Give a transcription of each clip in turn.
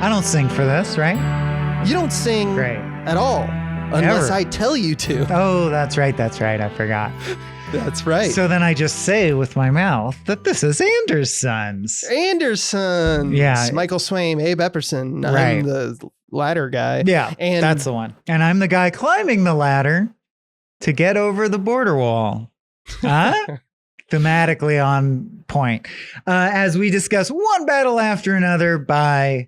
I don't sing for this, right? You don't sing Great. at all unless Ever. I tell you to. Oh, that's right. I forgot. That's right. So then I just say with my mouth that this is Anderson's. Anderson. Yeah. Michael Swaim, Abe Epperson. Right. I'm the ladder guy. Yeah, And that's the one. And I'm the guy climbing the ladder to get over the border wall. Huh? Thematically on point. As we discuss one battle after another by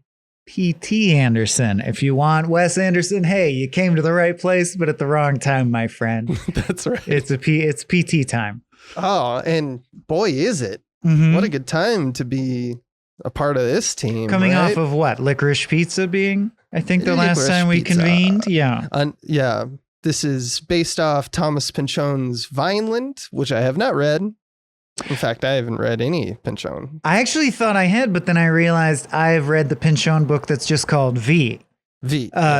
P.T. Anderson. If you want Wes Anderson, hey, you came to the right place, but at the wrong time, my friend. That's right. It's P.T. time. Oh, and boy, is it. Mhm. What a good time to be a part of this team. Coming right? off of what? Licorice Pizza being, I think, the last Licorice time we Pizza. convened. Yeah. Yeah. This is based off Thomas Pynchon's Vineland, which I have not read. In fact, I haven't read any Pynchon. I actually thought I had, but then I realized I've read the Pynchon book that's just called V.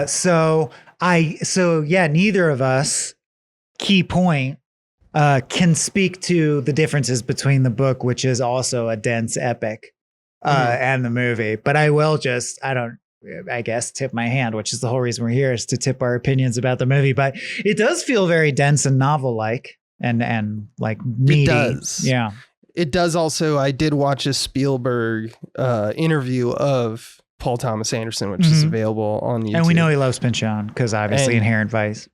So neither of us, key point, can speak to the differences between the book, which is also a dense epic, and the movie. But I will just, I guess, tip my hand, which is the whole reason we're here, is to tip our opinions about the movie. But it does feel very dense and novel-like. And like meaty. It does. Yeah. It does also. I did watch a Spielberg interview of Paul Thomas Anderson, which is available on YouTube. And we know he loves Pynchon because obviously Inherent Vice.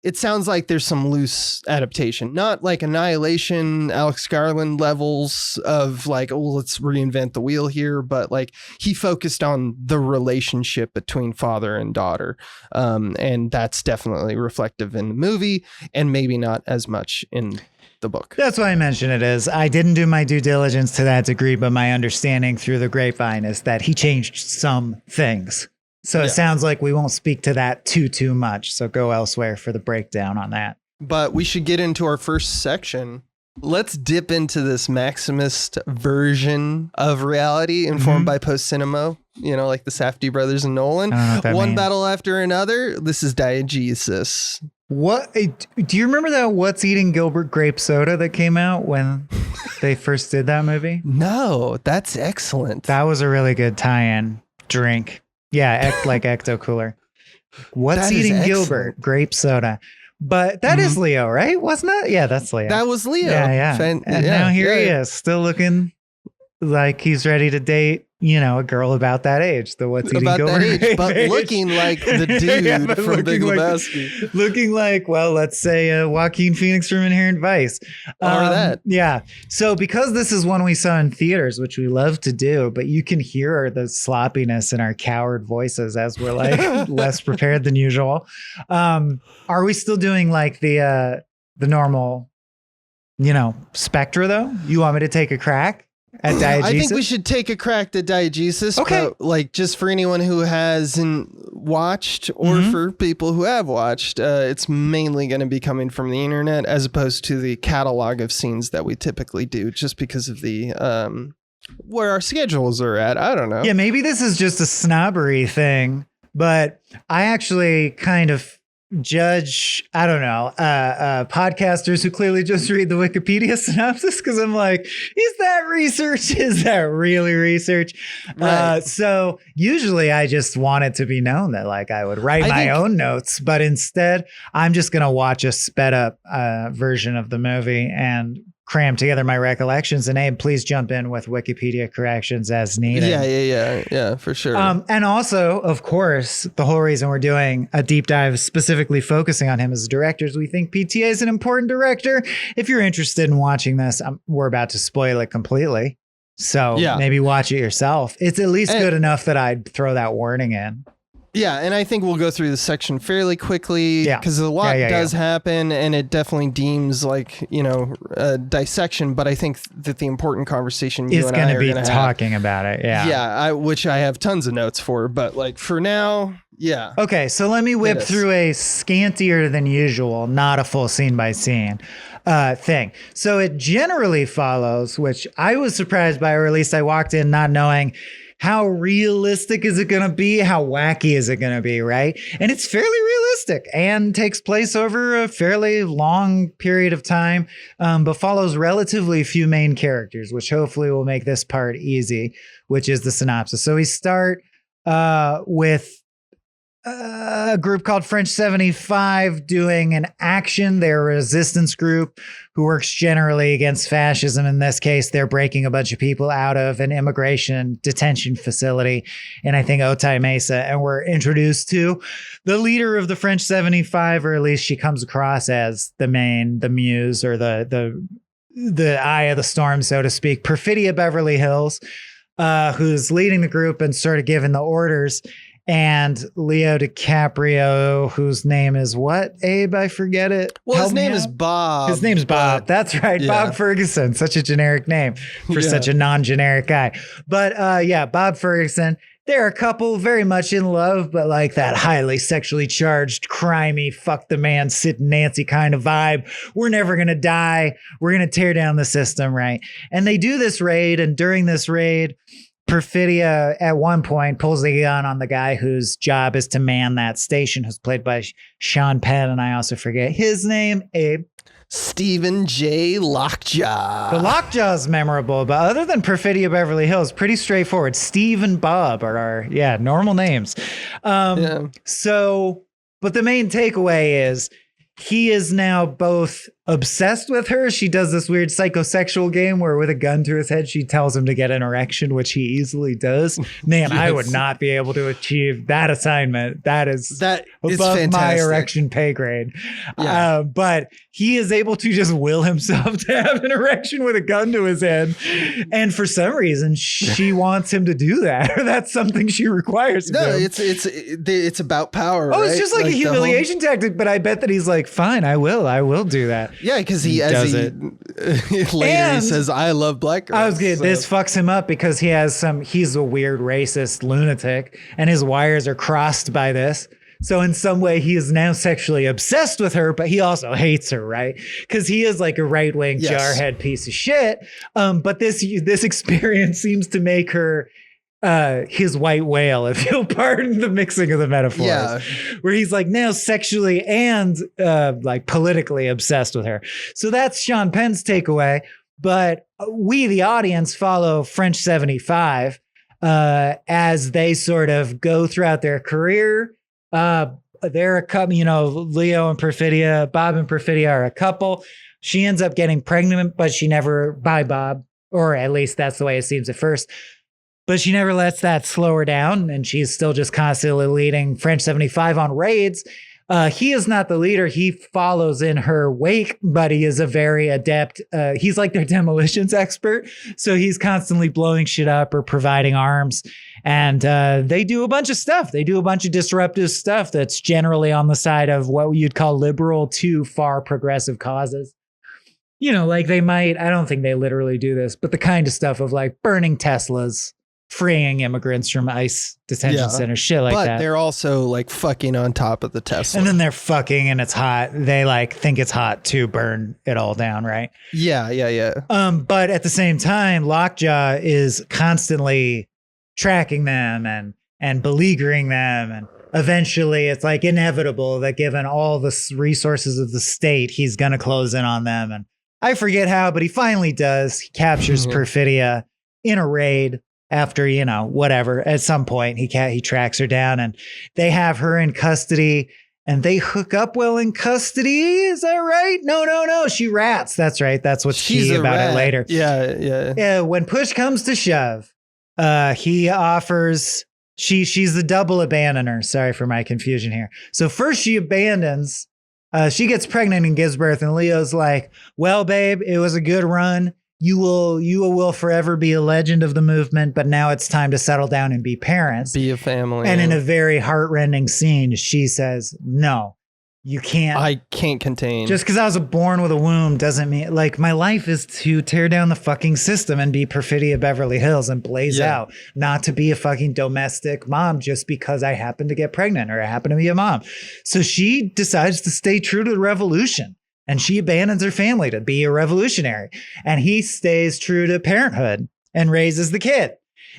It sounds like there's some loose adaptation, not like Annihilation, Alex Garland levels of like, oh, let's reinvent the wheel here. But like he focused on the relationship between father and daughter. And that's definitely reflective in the movie and maybe not as much in the book. That's why I mentioned it is. I didn't do my due diligence to that degree, but my understanding through the grapevine is that he changed some things. So it sounds like we won't speak to that too much. So go elsewhere for the breakdown on that. But we should get into our first section. Let's dip into this Maximist version of reality informed by post-cinema, like the Safdie brothers and Nolan. I don't know what that One means. battle after another. This is diegesis. What do you remember that What's Eating Gilbert grape soda that came out when they first did that movie? No, that's excellent. That was a really good tie-in drink. Yeah, like Ecto Cooler. What's That is Eating excellent. Gilbert grape soda? But that is Leo, right? Wasn't it? Yeah, that's Leo. That was Leo. Yeah. And now here he is, still looking like he's ready to date, a girl about that age. The What's Eating About Gilbert that age, grape but age. looking like the dude Yeah, but from Big looking like- Lebowski. Looking like, well, let's say Joaquin Phoenix from Inherent Vice. Or that. Yeah. So because this is one we saw in theaters, which we love to do, but you can hear the sloppiness in our coward voices as we're like less prepared than usual. Are we still doing like the normal, spectra though? You want me to take a crack at diegesis? I think we should take a crack at diegesis. Okay. But like just for anyone who hasn't watched or for people who have watched, it's mainly going to be coming from the internet as opposed to the catalog of scenes that we typically do just because of the where our schedules are at. I don't know. Yeah, maybe this is just a snobbery thing, but I actually kind of judge, podcasters who clearly just read the Wikipedia synopsis because I'm like, is that research? Is that really research? Right. So usually I just want it to be known that like I would write my own notes, but instead I'm just going to watch a sped up version of the movie and cram together my recollections. And Abe, please jump in with Wikipedia corrections as needed. Yeah, for sure. And also, of course, the whole reason we're doing a deep dive specifically focusing on him as a director is we think PTA is an important director. If you're interested in watching this, we're about to spoil it completely. So maybe watch it yourself. It's at least good enough that I'd throw that warning in. Yeah, and I think we'll go through this section fairly quickly because a lot does happen, and it definitely deems like, a dissection, but I think that the important conversation you is and going I to are be going to talking about it. Yeah. Yeah, which I have tons of notes for, but like for now, yeah. Okay, so let me whip through a scantier than usual, not a full scene by scene thing. So it generally follows, which I was surprised by, or at least I walked in not knowing how realistic is it going to be? How wacky is it going to be, right? And it's fairly realistic and takes place over a fairly long period of time, but follows relatively few main characters, which hopefully will make this part easy, which is the synopsis. So we start with a group called French 75 doing an action. They're a resistance group who works generally against fascism. In this case, they're breaking a bunch of people out of an immigration detention facility in, I think, Otay Mesa. And we're introduced to the leader of the French 75, or at least she comes across as the muse, or the eye of the storm, so to speak, Perfidia Beverly Hills, who's leading the group and sort of giving the orders. And Leo DiCaprio, whose name is what, Abe? I forget it. Well, his name is Bob. His name's Bob. That's right. Yeah. Bob Ferguson. Such a generic name for such a non-generic guy. But Bob Ferguson. They're a couple very much in love, but like that highly sexually charged, crimey, fuck the man, Sid and Nancy kind of vibe. We're never going to die. We're going to tear down the system, right? And they do this raid. And during this raid, Perfidia at one point pulls the gun on the guy whose job is to man that station, who's played by Sean Penn, and I also forget his name, Abe. Stephen J. Lockjaw. The Lockjaw is memorable, but other than Perfidia Beverly Hills, pretty straightforward. Steve and Bob are our normal names. So, but the main takeaway is he is now both obsessed with her. She does this weird psychosexual game where with a gun to his head, she tells him to get an erection, which he easily does. Man, yes. I would not be able to achieve that assignment. That is above my erection pay grade. Yeah. But he is able to just will himself to have an erection with a gun to his head. And for some reason, she wants him to do that. Or that's something she requires. No, it's about power. Oh, right? It's just like a humiliation tactic. But I bet that he's like, fine, I will do that. Yeah, because later he says, I love black girls. I was good. So. This fucks him up because he's a weird racist lunatic and his wires are crossed by this. So in some way he is now sexually obsessed with her, but he also hates her, right? Because he is like a right-wing jarhead piece of shit. But this experience seems to make her his white whale, if you'll pardon the mixing of the metaphors, where he's like now sexually and like politically obsessed with her. So that's Sean Penn's takeaway. But we, the audience, follow French 75 as they sort of go throughout their career. They're a couple, Leo and Perfidia, Bob and Perfidia are a couple. She ends up getting pregnant, but she never, by Bob, or at least that's the way it seems at first. But she never lets that slow her down, and she's still just constantly leading French 75 on raids. He is not the leader. He follows in her wake, but he is a very adept. He's like their demolitions expert. So he's constantly blowing shit up or providing arms. And they do a bunch of stuff. They do a bunch of disruptive stuff that's generally on the side of what you'd call liberal to far progressive causes. Like they might, I don't think they literally do this, but the kind of stuff of like burning Teslas, freeing immigrants from ICE detention centers, shit like that. But they're also like fucking on top of the Tesla. And then they're fucking and it's hot. They like think it's hot to burn it all down, right? Yeah. But at the same time, Lockjaw is constantly tracking them and beleaguering them. And eventually it's like inevitable that given all the resources of the state, he's going to close in on them. And I forget how, but he finally does. He captures Perfidia in a raid. After, whatever, at some point he tracks her down and they have her in custody and they hook up while in custody. Is that right? No. She rats. That's right. That's what's key about it later. Yeah. When push comes to shove, he offers, she's the double abandoner. Sorry for my confusion here. So first she abandons, she gets pregnant and gives birth and Leo's like, well, babe, it was a good run. You will forever be a legend of the movement, but now it's time to settle down and be parents. Be a family. And in a very heartrending scene, she says, no, you can't. I can't contain. Just because I was born with a womb doesn't mean, like, my life is to tear down the fucking system and be Perfidia Beverly Hills and blaze out, not to be a fucking domestic mom just because I happen to get pregnant or I happen to be a mom. So she decides to stay true to the revolution. And she abandons her family to be a revolutionary. And he stays true to parenthood and raises the kid.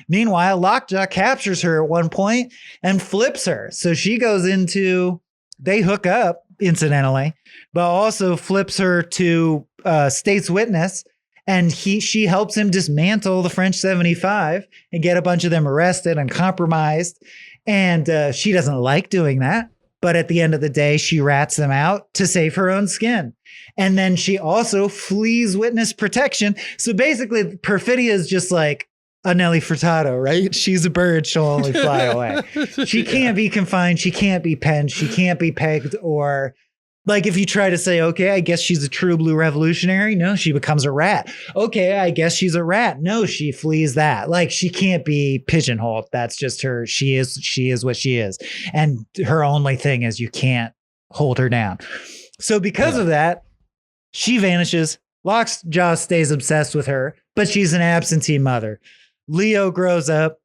Meanwhile, Lockjaw captures her at one point and flips her. So she goes they hook up, incidentally, but also flips her to state's witness And she helps him dismantle the French 75 and get a bunch of them arrested and compromised. And she doesn't like doing that. But at the end of the day, she rats them out to save her own skin. And then she also flees witness protection. So basically, Perfidia is just like a Nelly Furtado, right? She's a bird. She'll only fly away. She can't be confined. She can't be penned. She can't be pegged. Or like if you try to say, okay, I guess she's a true blue revolutionary. No, she becomes a rat. Okay, I guess she's a rat. No, she flees that. Like she can't be pigeonholed. That's just her. She is what she is. And her only thing is you can't hold her down. So because of that, she vanishes. Lockjaw stays obsessed with her, but she's an absentee mother. Leo grows up.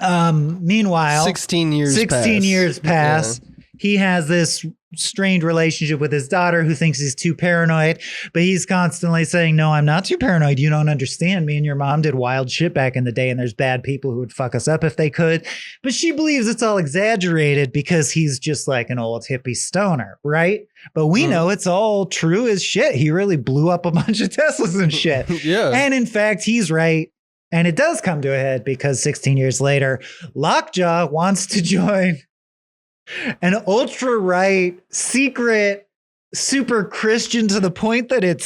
Meanwhile, 16 years pass. Yeah. He has this strained relationship with his daughter who thinks he's too paranoid, but he's constantly saying, no, I'm not too paranoid. You don't understand. Me and your mom did wild shit back in the day, and there's bad people who would fuck us up if they could. But she believes it's all exaggerated because he's just like an old hippie stoner, right? But we know it's all true as shit. He really blew up a bunch of Teslas and shit. Yeah. And in fact, he's right. And it does come to a head because 16 years later, Lockjaw wants to join an ultra-right, secret, super Christian to the point that it's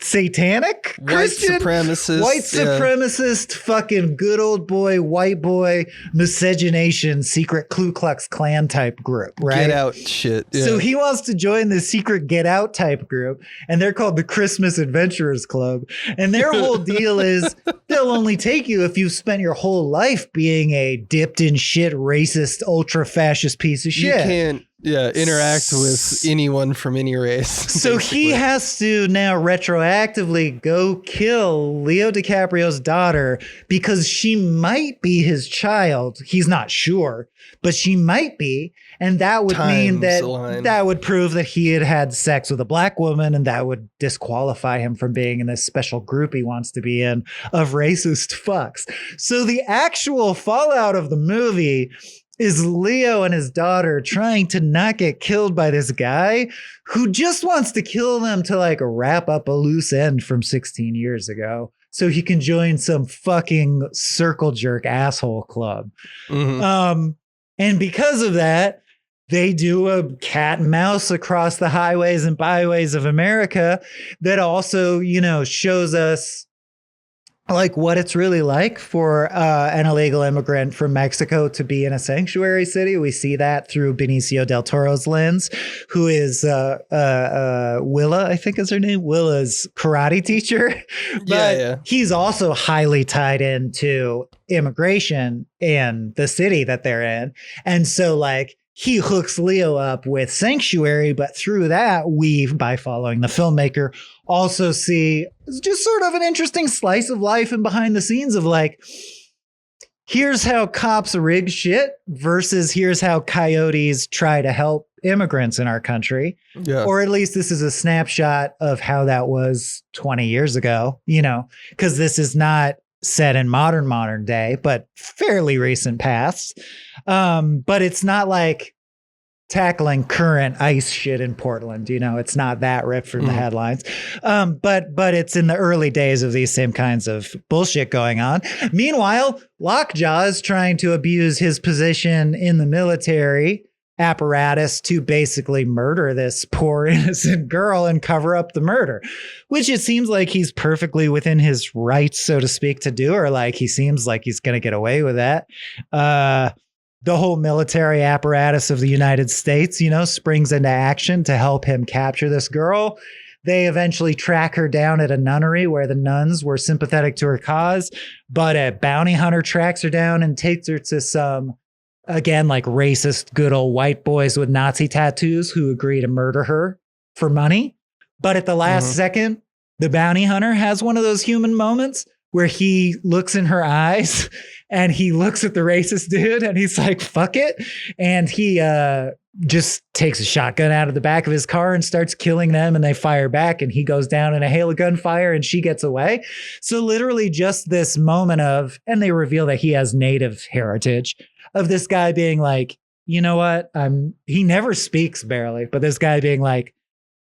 satanic Christian? White supremacist, fucking good old boy, white boy, miscegenation, secret Ku Klux Klan type group, right? Get out shit. Yeah. So he wants to join the secret get out type group, and they're called the Christmas Adventurers Club. And their whole deal is they'll only take you if you've spent your whole life being a dipped in shit, racist, ultra fascist piece of shit. You can't interact with anyone from any race. So he has to now retroactively go kill Leo DiCaprio's daughter because she might be his child. He's not sure, but she might be. And that would mean that would prove that he had had sex with a black woman, and that would disqualify him from being in this special group he wants to be in of racist fucks. So the actual fallout of the movie is Leo and his daughter trying to not get killed by this guy who just wants to kill them to like wrap up a loose end from 16 years ago so he can join some fucking circle jerk asshole club. And because of that, they do a cat and mouse across the highways and byways of America that also, shows us like what it's really like for an illegal immigrant from Mexico to be in a sanctuary city. We see that through Benicio del Toro's lens, who is Willa, I think is her name, Willa's karate teacher. But he's also highly tied into immigration in the city that they're in. And so like he hooks Leo up with Sanctuary, but through that, we, by following the filmmaker, also see just sort of an interesting slice of life and behind the scenes of like, here's how cops rig shit versus here's how coyotes try to help immigrants in our country. Yeah. Or at least this is a snapshot of how that was 20 years ago, because this is not set in modern day, but fairly recent past. But it's not like tackling current ICE shit in Portland. It's not that ripped from the headlines. But it's in the early days of these same kinds of bullshit going on. Meanwhile, Lockjaw is trying to abuse his position in the military apparatus to basically murder this poor innocent girl and cover up the murder, which it seems like he's perfectly within his rights, so to speak, to do, or like he seems like he's going to get away with that. The whole military apparatus of the United States, springs into action to help him capture this girl. They eventually track her down at a nunnery where the nuns were sympathetic to her cause, but a bounty hunter tracks her down and takes her to some, again, like racist, good old white boys with Nazi tattoos who agree to murder her for money. But at the last second, the bounty hunter has one of those human moments where he looks in her eyes and he looks at the racist dude and he's like, fuck it. And he just takes a shotgun out of the back of his car and starts killing them, and they fire back and he goes down in a hail of gunfire and she gets away. So literally just this moment of, and they reveal that he has native heritage, of this guy being like, you know what? He never speaks barely, but this guy being like,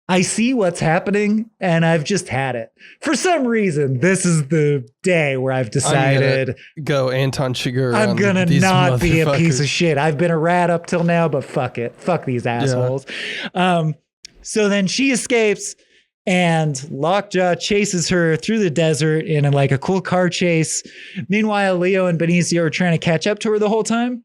I see what's happening and I've just had it. For some reason, this is the day where I've decided go Anton Chigurh. I'm gonna not be a piece of shit. I've been a rat up till now, but fuck it. Fuck these assholes. Yeah. So then she escapes and Lockjaw chases her through the desert in like a cool car chase. Meanwhile, Leo and Benicio are trying to catch up to her the whole time.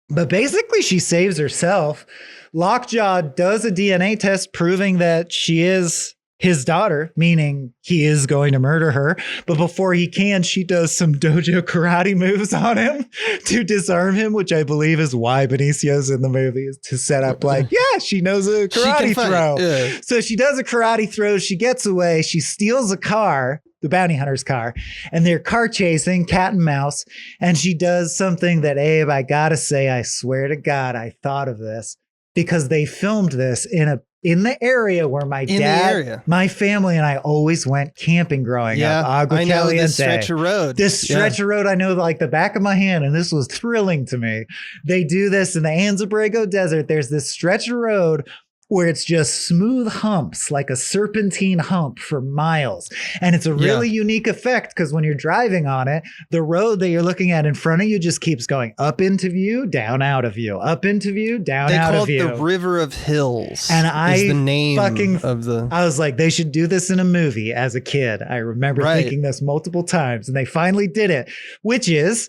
But basically, she saves herself. Lockjaw does a DNA test proving that she is his daughter, meaning he is going to murder her. But before he can, she does some dojo karate moves on him to disarm him, which I believe is why Benicio's in the movie, is to set up like, yeah, she knows a karate throw. Yeah. So she does a karate throw. She gets away. She steals a car, the bounty hunter's car, and they're car chasing, cat and mouse. And she does something that, Abe, I gotta say, I swear to God, I thought of this because they filmed this in the area where my dad, my family, and I always went camping growing up. Agua I know Caliente. this stretch of road. This stretch of road, I know like the back of my hand, and this was thrilling to me. They do this in the Anza-Borrego Desert. There's this stretch of road where it's just smooth humps, like a serpentine hump for miles. And it's a really unique effect because when you're driving on it, the road that you're looking at in front of you just keeps going up into view, down out of view, up into view, down out of view. They call it the River of Hills. And is the name of the... I was like, they should do this in a movie as a kid. I remember thinking this multiple times, and they finally did it, which is...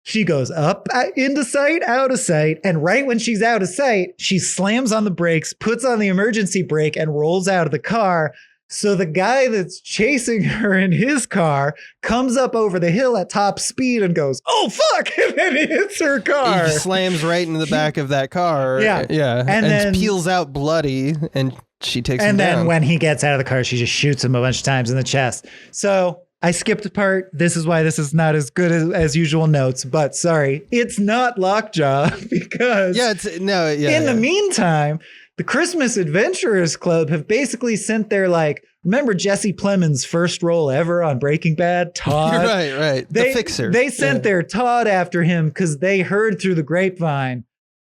She goes up into sight, out of sight. And right when she's out of sight, she slams on the brakes, puts on the emergency brake, and rolls out of the car. So the guy that's chasing her in his car comes up over the hill at top speed and goes, oh, fuck. And then he hits her car. He slams right into the back of that car. Yeah. And then peels out bloody, and she takes him down. And then when he gets out of the car, she just shoots him a bunch of times in the chest. So... I skipped a part. This is why this is not as good as usual notes, but sorry, it's not Lockjaw because in the meantime, the Christmas Adventurers Club have basically sent their remember Jesse Plemons' first role ever on Breaking Bad? Todd. Right. The fixer. They sent their Todd after him because they heard through the grapevine,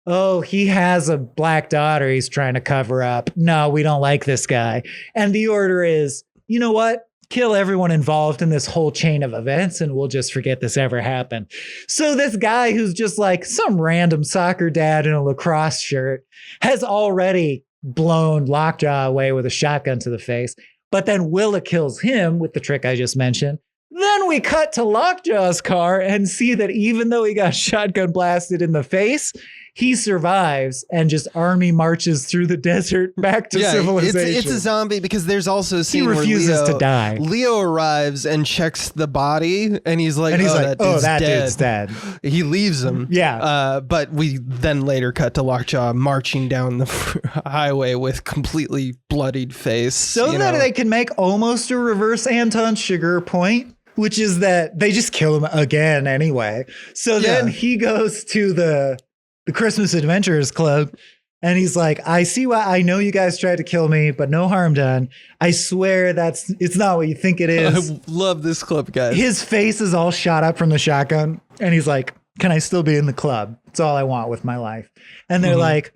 oh, he has a black daughter he's trying to cover up. No, we don't like this guy. And the order is, you know what? Kill everyone involved in this whole chain of events and we'll just forget this ever happened. So this guy who's just like some random soccer dad in a lacrosse shirt has already blown Lockjaw away with a shotgun to the face. But then Willa kills him with the trick I just mentioned. Then we cut to Lockjaw's car and see that even though he got shotgun blasted in the face, he survives and just army marches through the desert back to civilization. It's a zombie because there's also a scene he refuses where to die. Leo arrives and checks the body and he's like, that dude's dead. He leaves him. Yeah. But we then later cut to Lockjaw marching down the highway with completely bloodied face. So that they can make almost a reverse Anton Chigurh point, which is that they just kill him again anyway. So then he goes to the Christmas Adventurers Club and he's like, I see why, I know you guys tried to kill me, but no harm done. I swear it's not what you think it is. I love this clip, guys. His face is all shot up from the shotgun and he's like, can I still be in the club? It's all I want with my life. And they're like,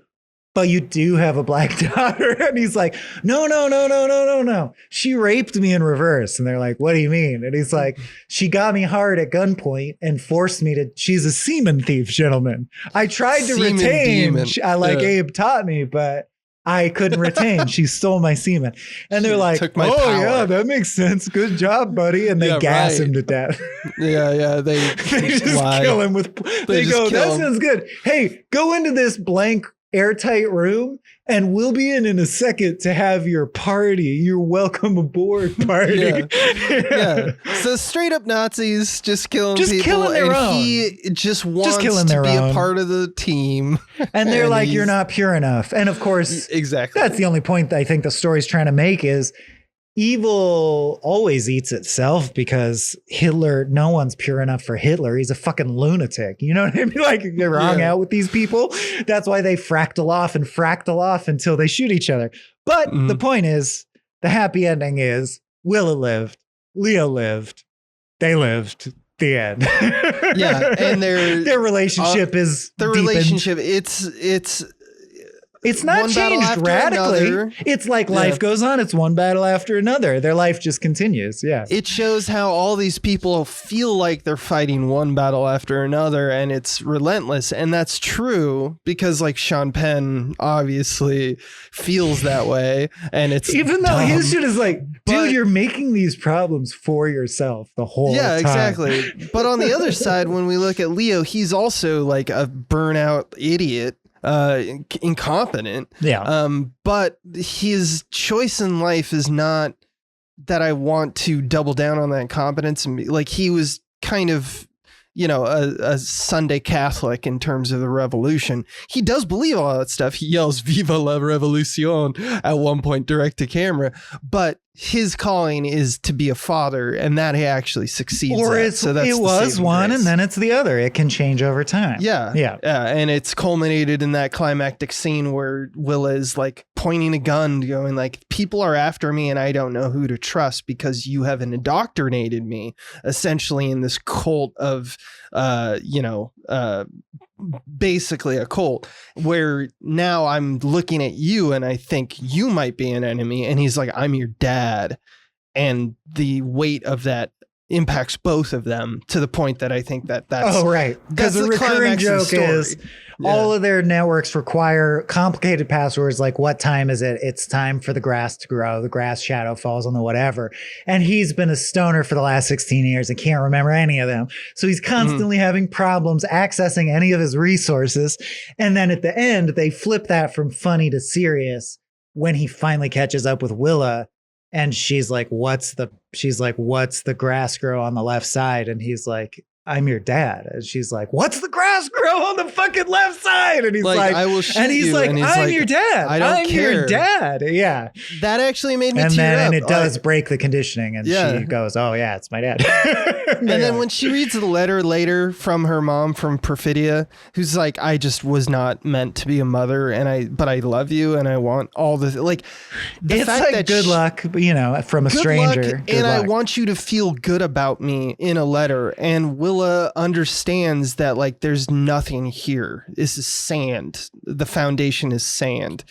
but you do have a black daughter. And he's like, no. She raped me in reverse. And they're like, what do you mean? And he's like, she got me hard at gunpoint and forced me to, she's a semen thief, gentlemen. I tried to retain. Abe taught me, but I couldn't retain. She stole my semen. And they're like, power. Yeah, that makes sense. Good job, buddy. And they gas him to death. They just kill him with, they go, that sounds good. Hey, go into this blank airtight room and we'll be in a second to have your party, your welcome aboard party. So straight up Nazis just killing people and he just wants to be a part of the team. And they're like, you're not pure enough. And of course, exactly, that's the only point that I think the story's trying to make is evil always eats itself because Hitler, no one's pure enough for Hitler. He's a fucking lunatic. You know what I mean? Like they hung out with these people. That's why they fractal off until they shoot each other. But the point is, the happy ending is Willa lived, Leo lived, they lived. The end. And their relationship is the deepened. relationship. It's It's not one battle changed after radically. another. It's like life goes on. It's one battle after another. Their life just continues. Yeah. It shows how all these people feel like they're fighting one battle after another, and it's relentless. And that's true because like Sean Penn obviously feels that way. And it's even though dumb, his shit is like, dude, you're making these problems for yourself the whole time. Exactly. But on the other side, when we look at Leo, he's also like a burnout idiot. Incompetent. Yeah. But his choice in life is not that I want to double down on that incompetence. And like he was kind of, a Sunday Catholic in terms of the revolution. He does believe all that stuff. He yells "Viva la Revolution" at one point direct to camera, but his calling is to be a father, and that he actually succeeds or at. it's, so that's it was one grace. and then it's the other. It can change over time. Yeah. And it's culminated in that climactic scene where Willa is like pointing a gun, going like, people are after me and I don't know who to trust because you have indoctrinated me essentially in this cult of, basically a cult where now I'm looking at you and I think you might be an enemy. And he's like, I'm your dad. And the weight of that impacts both of them to the point that I think that's right. Because the recurring joke is all of their networks require complicated passwords like what time is it? It's time for the grass to grow. The grass shadow falls on the whatever. And he's been a stoner for the last 16 years and can't remember any of them. So he's constantly having problems accessing any of his resources. And then at the end, they flip that from funny to serious when he finally catches up with Willa. And she's like, what's the grass grow on the left side? And he's like, I'm your dad. And she's like, what's the grass grow on the fucking left side? And he's like, I will shoot and he's you. like, and he's I'm like, your dad. I'm your dad. Yeah. That actually made me and tear then, up. and it does break the conditioning. And she goes, oh yeah, it's my dad. And then when she reads the letter later from her mom, from Perfidia, who's like, I just was not meant to be a mother, but I love you and I want all the like. It's fact like that good luck, from a stranger. And I want you to feel good about me in a letter. And Willa understands that like there's nothing here. This is sand. The foundation is sand.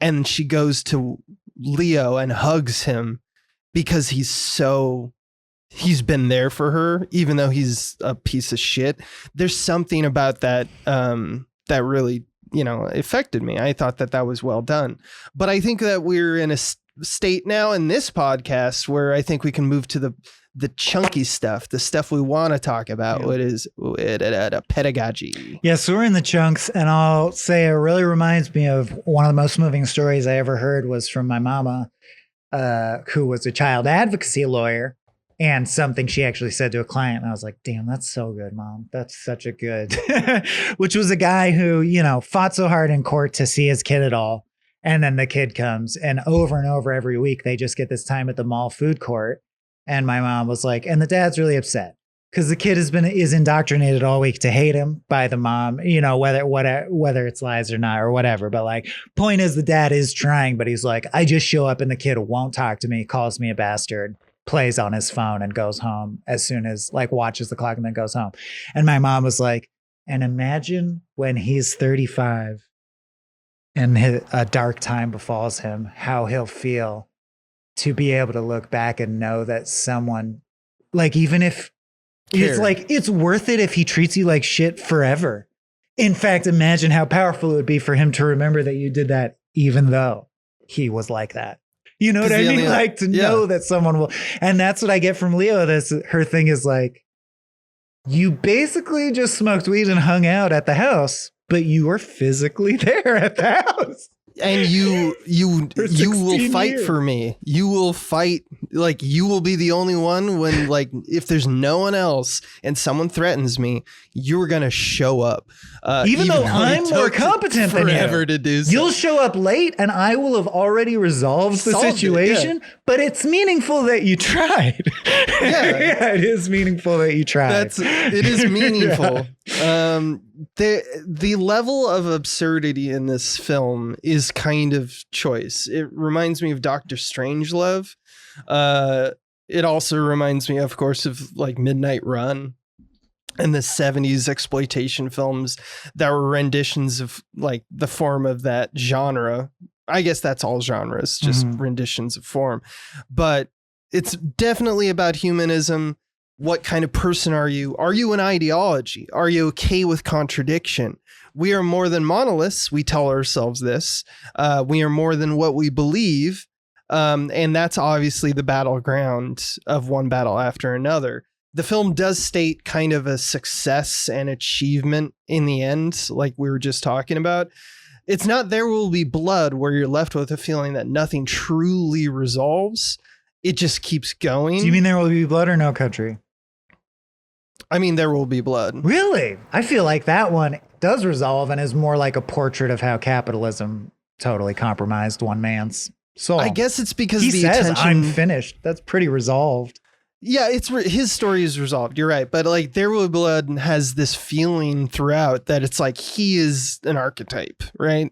And she goes to Leo and hugs him because he's been there for her, even though he's a piece of shit. There's something about that that really, affected me. I thought that was well done. But I think that we're in a state now in this podcast where I think we can move to the chunky stuff, the stuff we want to talk about. What is pedagogy? Yeah, so we're in the chunks, and I'll say it really reminds me of one of the most moving stories I ever heard was from my mama, who was a child advocacy lawyer. And something she actually said to a client. And I was like, damn, that's so good, Mom. That's such a good, which was a guy who, fought so hard in court to see his kid at all. And then the kid comes and over every week, they just get this time at the mall food court. And my mom was like, and the dad's really upset because the kid is indoctrinated all week to hate him by the mom, whether it's lies or not or whatever. But like, point is the dad is trying, but he's like, I just show up and the kid won't talk to me, calls me a bastard, plays on his phone and goes home as soon as watches the clock and then goes home. And my mom was like, and imagine when he's 35 and a dark time befalls him, how he'll feel to be able to look back and know that someone even if it's it's worth it if he treats you like shit forever. In fact, imagine how powerful it would be for him to remember that you did that, even though he was like that. You know what I mean? Know that someone will. And that's what I get from Leo. Her thing is like, you basically just smoked weed and hung out at the house, but you were physically there at the house. And you will fight years. for me. You will fight. You will be the only one when if there's no one else and someone threatens me, you're going to show up. Even though I'm more competent than you. To do so. You'll show up late and I will have already resolved the situation, but it's meaningful that you tried. Yeah, it is meaningful that you tried. It is meaningful. The level of absurdity in this film is kind of choice. It reminds me of Dr. Strangelove. It also reminds me, of course, of Midnight Run. and the 70s exploitation films that were renditions of like the form of that genre. I guess that's all genres, just renditions of form. But it's definitely about humanism. What kind of person are you? Are you an ideology? Are you okay with contradiction? We are more than monoliths. We tell ourselves this. We are more than what we believe. And that's obviously the battleground of one battle after another. The film does state kind of a success and achievement in the end, like we were just talking about. It's not There Will Be Blood where you're left with a feeling that nothing truly resolves. It just keeps going. Do you mean There Will Be Blood or No Country? I mean, There Will Be Blood. Really? I feel like that one does resolve and is more like a portrait of how capitalism totally compromised one man's soul. I guess it's because he the says, attention... I'm finished. That's pretty resolved. Yeah, his story is resolved. You're right. But like There Will Be Blood has this feeling throughout that it's like he is an archetype, right?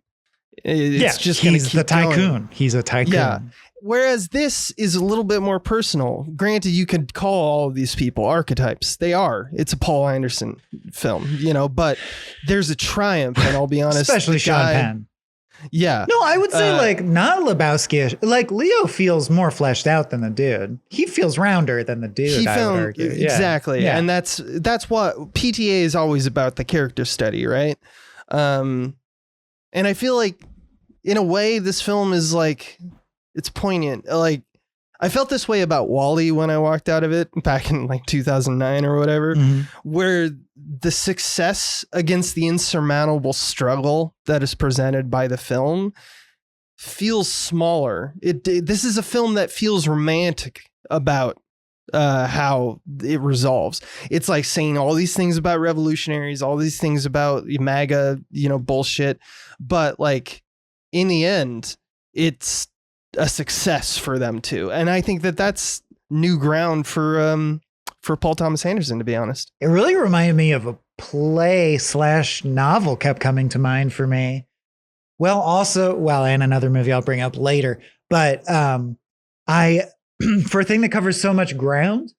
It's just he's the tycoon. Going. He's a tycoon. Yeah. Whereas this is a little bit more personal. Granted, you could call all of these people archetypes. They are. It's a Paul Anderson film, but there's a triumph, and I'll be honest. Especially Sean Penn. Yeah. No, I would say like not Lebowski-ish. Like Leo feels more fleshed out than the dude. He feels rounder than the dude, I would argue. Exactly. Yeah. And that's what PTA is always about, the character study, right? And I feel like in a way this film is like, it's poignant. Like I felt this way about WALL-E when I walked out of it back in like 2009 or whatever, where the success against the insurmountable struggle that is presented by the film feels smaller. This is a film that feels romantic about how it resolves. It's like saying all these things about revolutionaries, all these things about MAGA, bullshit. But like in the end, it's a success for them too. And I think that that's new ground for Paul Thomas Anderson, to be honest. It really reminded me of a play/novel kept coming to mind for me. And another movie I'll bring up later. But for a thing that covers so much ground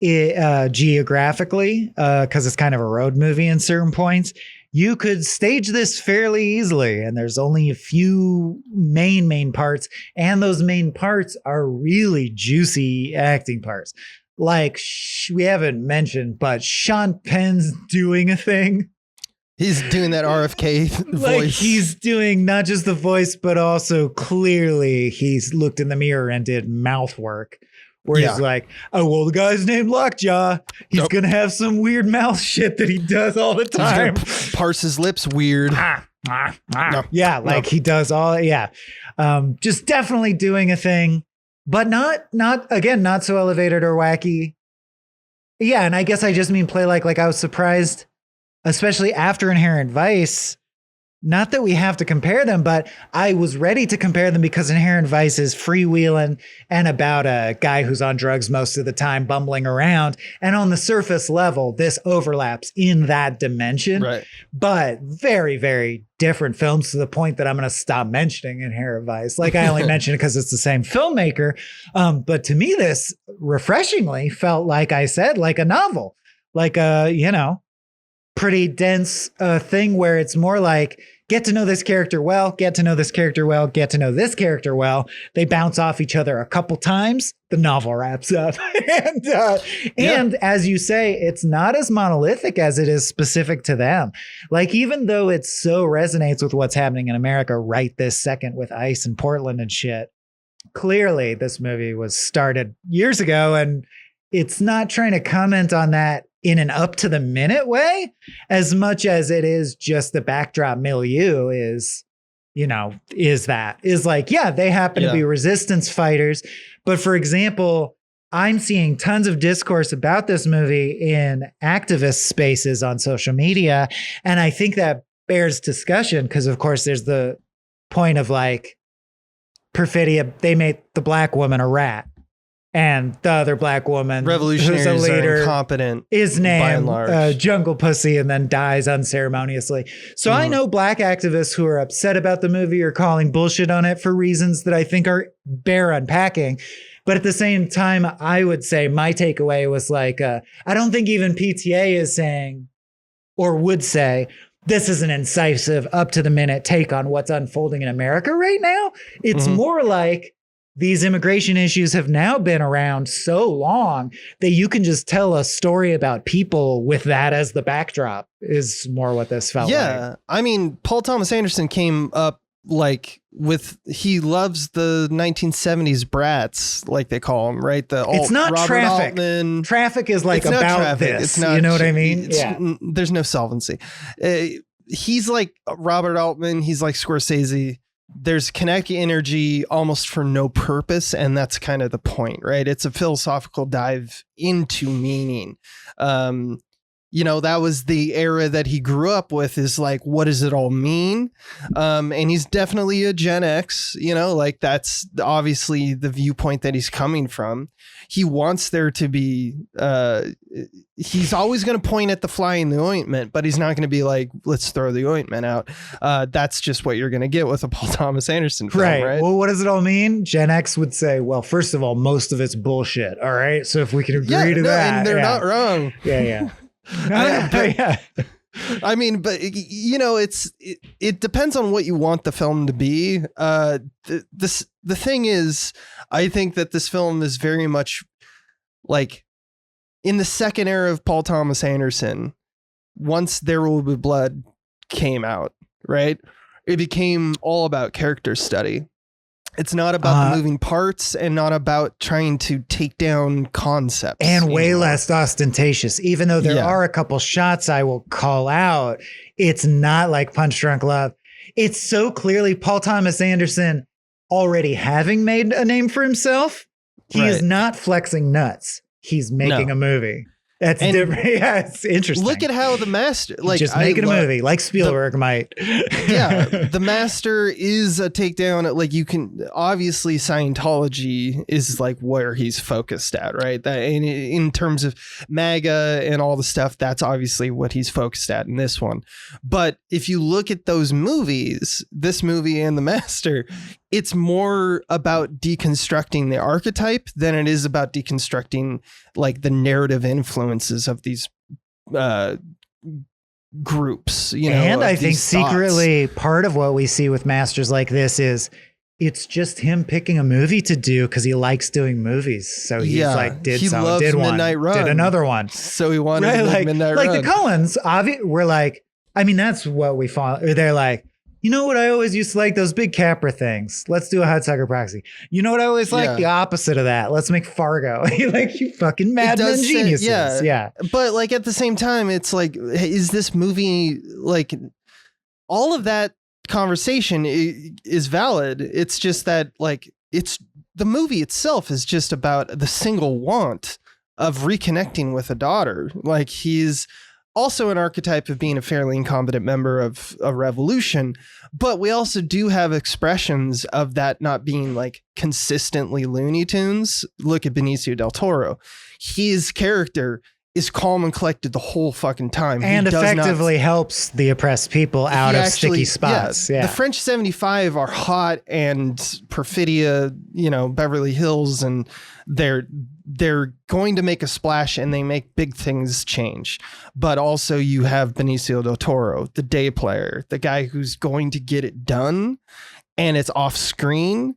geographically, because it's kind of a road movie in certain points, you could stage this fairly easily, and there's only a few main parts, and those main parts are really juicy acting parts. Like we haven't mentioned, but Sean Penn's doing a thing. He's doing that RFK voice. Like he's doing not just the voice, but also clearly he's looked in the mirror and did mouth work. Where he's like, oh, well, the guy's named Lockjaw. He's going to have some weird mouth shit that he does all the time. He's parse his lips weird. Yeah, like he does all. Yeah. Just definitely doing a thing, but not so elevated or wacky. Yeah. And I guess I just mean play like I was surprised, especially after Inherent Vice. Not that we have to compare them, but I was ready to compare them because Inherent Vice is freewheeling and about a guy who's on drugs most of the time, bumbling around. And on the surface level, this overlaps in that dimension. Right. But very, very different films, to the point that I'm going to stop mentioning Inherent Vice. Like I only mention it because it's the same filmmaker. But to me, this refreshingly felt, like I said, like a novel, like a, pretty dense thing where it's more like, get to know this character well, get to know this character well, get to know this character well. They bounce off each other a couple times. The novel wraps up. And as you say, it's not as monolithic as it is specific to them. Like, even though it so resonates with what's happening in America right this second with ICE in Portland and shit, clearly this movie was started years ago, and it's not trying to comment on that in an up to the minute way, as much as it is just the backdrop milieu is like, yeah, they happen to be resistance fighters. But for example, I'm seeing tons of discourse about this movie in activist spaces on social media. And I think that bears discussion because, of course, there's the point of like Perfidia, they made the black woman a rat. And the other black woman, revolutionaries who's a leader, are incompetent, is named Jungle Pussy and then dies unceremoniously. So I know black activists who are upset about the movie or calling bullshit on it for reasons that I think are bear unpacking. But at the same time, I would say my takeaway was like, I don't think even PTA is saying or would say, this is an incisive, up to the minute take on what's unfolding in America right now. It's more like these immigration issues have now been around so long that you can just tell a story about people with that as the backdrop is more what this felt like. Yeah. I mean, Paul Thomas Anderson came up like he loves the 1970s brats, like they call them, right? It's not Robert Traffic. Altman. Traffic is like about Traffic. This. It's not, you know what I mean? There's no solvency. He's like Robert Altman. He's like Scorsese. There's kinetic energy almost for no purpose. And that's kind of the point, right? It's a philosophical dive into meaning. That was the era that he grew up with, is like, what does it all mean? And he's definitely a Gen X, like that's obviously the viewpoint that he's coming from. He wants there to be, he's always going to point at the fly in the ointment, but he's not going to be like, let's throw the ointment out. That's just what you're going to get with a Paul Thomas Anderson film, right? Well, what does it all mean? Gen X would say, well, first of all, most of it's bullshit. All right. So if we can agree to that. And they're not wrong. Yeah. I mean, but it depends on what you want the film to be. The thing is, I think that this film is very much like in the second era of Paul Thomas Anderson. Once There Will Be Blood came out, right? It became all about character study. It's not about the moving parts and not about trying to take down concepts. And way less ostentatious. Even though there are a couple shots I will call out, it's not like Punch Drunk Love. It's so clearly Paul Thomas Anderson already having made a name for himself. He is not flexing nuts. He's making a movie. That's different. Yeah, it's interesting. Look at how The Master, like, just making a movie like Spielberg might. The Master is a takedown. Like, you can obviously Scientology is like where he's focused at, right? That in terms of MAGA and all the stuff, that's obviously what he's focused at in this one. But if you look at those movies, this movie and The Master, it's more about deconstructing the archetype than it is about deconstructing like the narrative influences of these groups, And I think secretly part of what we see with masters like this is it's just him picking a movie to do because he likes doing movies. So he's like, did Midnight Run. Did another one. So he wanted to make Midnight Run. Like the Coens, we're like, I mean, that's what we follow. They're like, you know what I always used to like? Those big Capra things. Let's do a Hudsucker Proxy. You know what I always like? The opposite of that. Let's make Fargo. Like, you fucking madmen geniuses. Yeah. But like at the same time, it's like, is this movie like all of that conversation is valid? It's just that like it's the movie itself is just about the single want of reconnecting with a daughter. Like he's also an archetype of being a fairly incompetent member of a revolution, but we also do have expressions of that not being like consistently Looney Tunes. Look at Benicio del Toro. His character is calm and collected the whole fucking time. And effectively helps the oppressed people out of sticky spots. Yeah. The French 75 are hot and perfidia, Beverly Hills, and they're going to make a splash and they make big things change. But also you have Benicio del Toro, the day player, the guy who's going to get it done, and it's off screen.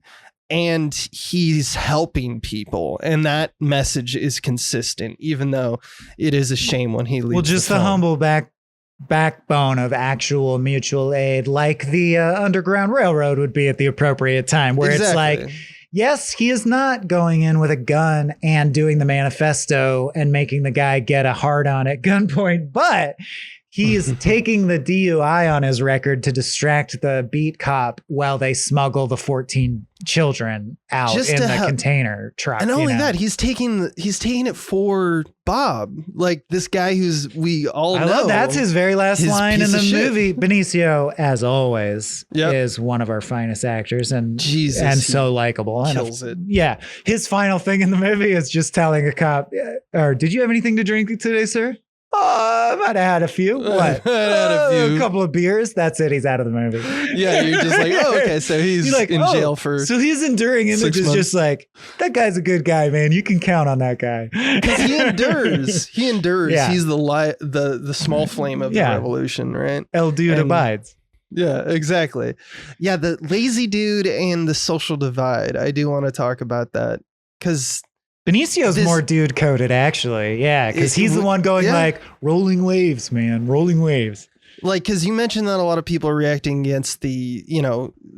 And he's helping people, and that message is consistent, even though it is a shame when he leaves. Well, just the humble backbone of actual mutual aid, like the Underground Railroad would be at the appropriate time, where it's like, yes, he is not going in with a gun and doing the manifesto and making the guy get a hard on at gunpoint, but he is taking the DUI on his record to distract the beat cop while they smuggle the 14 children out in the container truck. And only that, he's taking it for Bob, like this guy who's we all know. That's his very last line in the movie. Benicio, as always, is one of our finest actors, and so likable. Kills it. Yeah, his final thing in the movie is just telling a cop, "Or did you have anything to drink today, sir?" I might have had a few. What? A couple of beers. That's it. He's out of the movie. Yeah, you're just like, oh, okay. So he's like, in jail for. So his enduring image is just like, that guy's a good guy, man. You can count on that guy. Because he endures. He endures. Yeah. He's the small flame of the revolution, right? El Dude abides. Yeah, exactly. Yeah, the lazy dude and the social divide. I do want to talk about that because Benicio's more dude coded, actually. Yeah, because he's the one going like, rolling waves, man, rolling waves. Like, because you mentioned that a lot of people are reacting against the,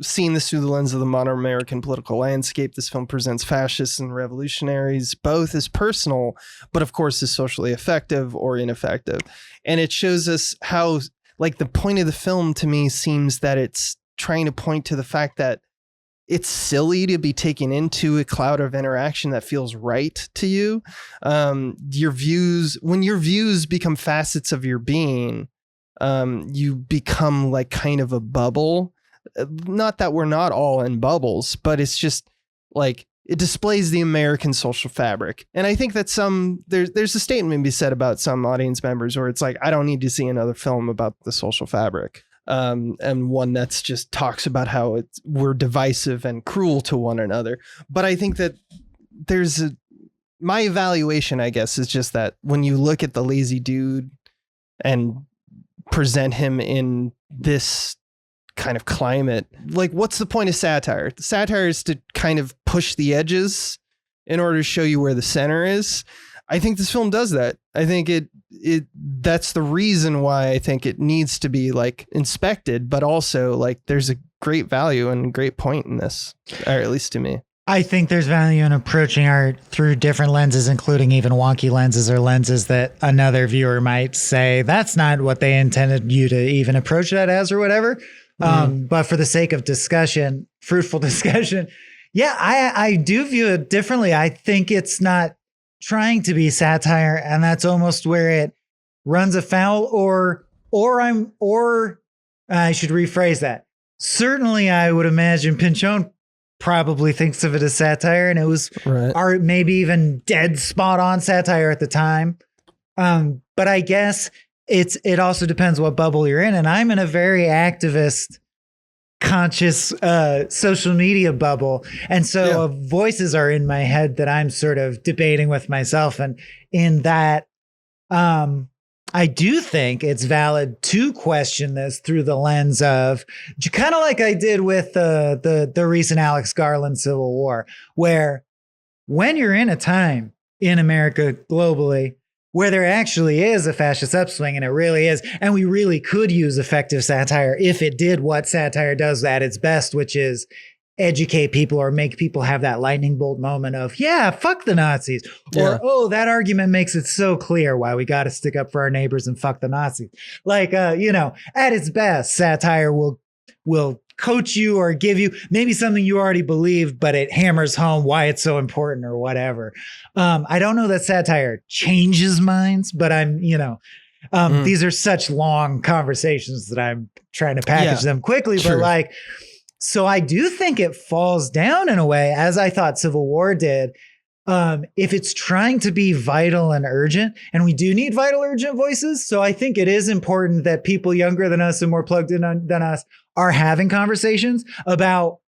seeing this through the lens of the modern American political landscape. This film presents fascists and revolutionaries both as personal, but of course as socially effective or ineffective. And it shows us how, like, the point of the film to me seems that it's trying to point to the fact that it's silly to be taken into a cloud of interaction that feels right to you. When your views become facets of your being, you become like kind of a bubble. Not that we're not all in bubbles, but it's just like, it displays the American social fabric. And I think that there's a statement to be said about some audience members where it's like, I don't need to see another film about the social fabric. And one that's just talks about how we're divisive and cruel to one another. But I think that my evaluation, I guess, is just that when you look at the lazy dude and present him in this kind of climate, like, what's the point of satire? The satire is to kind of push the edges in order to show you where the center is. I think this film does that. I think that's the reason why I think it needs to be like inspected, but also like there's a great value and a great point in this, or at least to me. I think there's value in approaching art through different lenses, including even wonky lenses or lenses that another viewer might say, that's not what they intended you to even approach that as or whatever. But for the sake of discussion, fruitful discussion, yeah, I do view it differently. I think it's not trying to be satire, and that's almost where it runs afoul, or I should rephrase that. Certainly, I would imagine Pinchon probably thinks of it as satire, and it was art, maybe even dead spot on satire at the time. But I guess it also depends what bubble you're in, and I'm in a very activist, conscious social media bubble, and so voices are in my head that I'm sort of debating with myself, and in that I do think it's valid to question this through the lens of kind of like I did with the recent Alex Garland Civil War, where when you're in a time in America globally where there actually is a fascist upswing, and it really is, and we really could use effective satire if it did what satire does at its best, which is educate people or make people have that lightning bolt moment of, yeah, fuck the Nazis. Or, oh, that argument makes it so clear why we got to stick up for our neighbors and fuck the Nazis. Like, at its best, satire will coach you or give you maybe something you already believed, but it hammers home why it's so important or whatever. I don't know that satire changes minds, but these are such long conversations that I'm trying to package them quickly. True. But like, so I do think it falls down in a way, as I thought Civil War did. If it's trying to be vital and urgent, and we do need vital, urgent voices. So I think it is important that people younger than us and more plugged in than us are having conversations about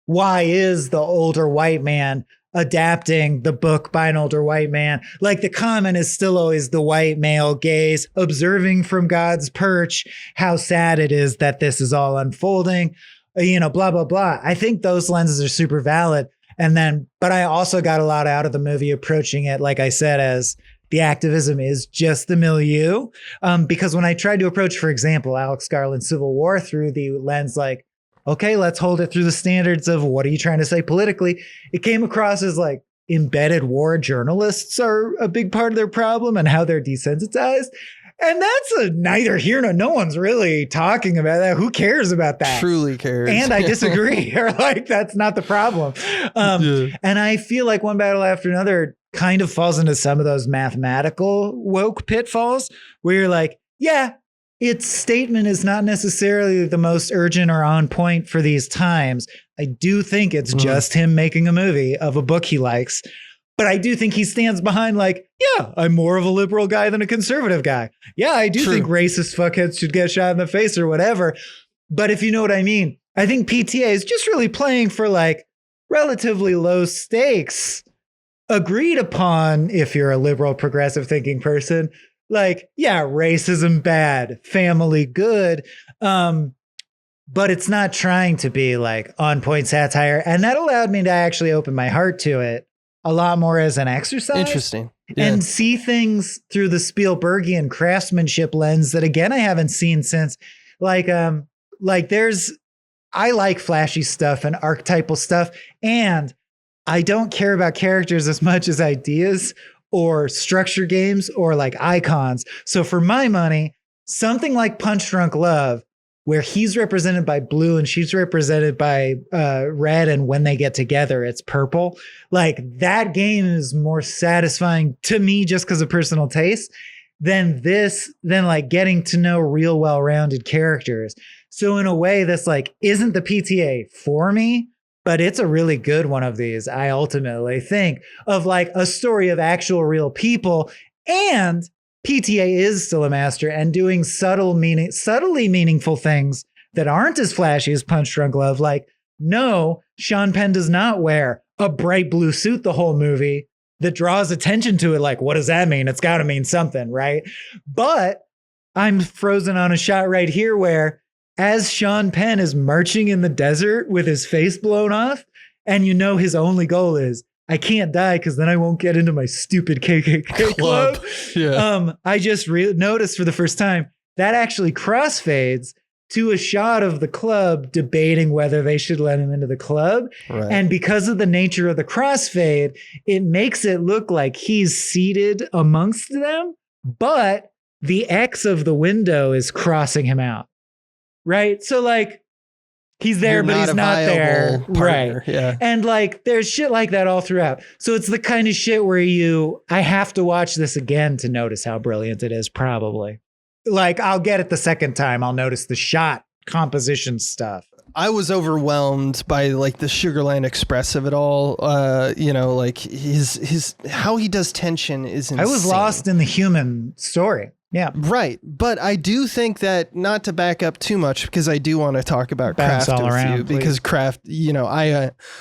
why is the older white man adapting the book by an older white man. Like, the comment is still always the white male gaze, observing from God's perch how sad it is that this is all unfolding, blah, blah, blah. I think those lenses are super valid. But I also got a lot out of the movie approaching it, like I said, as the activism is just the milieu. Because when I tried to approach, for example, Alex Garland's Civil War through the lens, like, okay, let's hold it through the standards of what are you trying to say politically? It came across as like embedded war journalists are a big part of their problem and how they're desensitized. And that's neither here nor no one's really talking about that. Who cares about that? Truly cares. And I disagree. Or like, that's not the problem. And I feel like one battle after another kind of falls into some of those mathematical woke pitfalls where you're like, yeah, its statement is not necessarily the most urgent or on point for these times. I do think it's just him making a movie of a book he likes. But I do think he stands behind like, yeah, I'm more of a liberal guy than a conservative guy. Yeah, I do think racist fuckheads should get shot in the face or whatever. But if you know what I mean, I think PTA is just really playing for like relatively low stakes, agreed upon if you're a liberal, progressive thinking person. Like, yeah, racism bad, family good. But it's not trying to be like on point satire. And that allowed me to actually open my heart to it a lot more as an exercise. Interesting. Yeah. And see things through the Spielbergian craftsmanship lens that, again, I haven't seen since. Like there's, I like flashy stuff and archetypal stuff. And I don't care about characters as much as ideas or structure games or like icons. So for my money, something like Punch Drunk Love, where he's represented by blue and she's represented by red, and when they get together, it's purple. Like that game is more satisfying to me just because of personal taste than like getting to know real well-rounded characters. So in a way, this like isn't the PTA for me, but it's a really good one of these. I ultimately think of like a story of actual real people, and PTA is still a master and doing subtly meaningful things that aren't as flashy as Punch Drunk Love. Like, no, Sean Penn does not wear a bright blue suit the whole movie that draws attention to it. Like, what does that mean? It's got to mean something, right? But I'm frozen on a shot right here where as Sean Penn is marching in the desert with his face blown off, and you know his only goal is, I can't die because then I won't get into my stupid KKK club. Yeah. I just noticed for the first time that actually crossfades to a shot of the club debating whether they should let him into the club. Right. And because of the nature of the crossfade, it makes it look like he's seated amongst them, but the X of the window is crossing him out. Right. So like, he's there, but he's not there. Partner. Right. Yeah. And like, there's shit like that all throughout. So it's the kind of shit where I have to watch this again to notice how brilliant it is, probably. Like, I'll get it the second time. I'll notice the shot composition stuff. I was overwhelmed by like the Sugarland Express of it all. Like his how he does tension is insane. I was lost in the human story. Yeah. Right. But I do think that, not to back up too much, because I do want to talk about Craft with you, because Craft,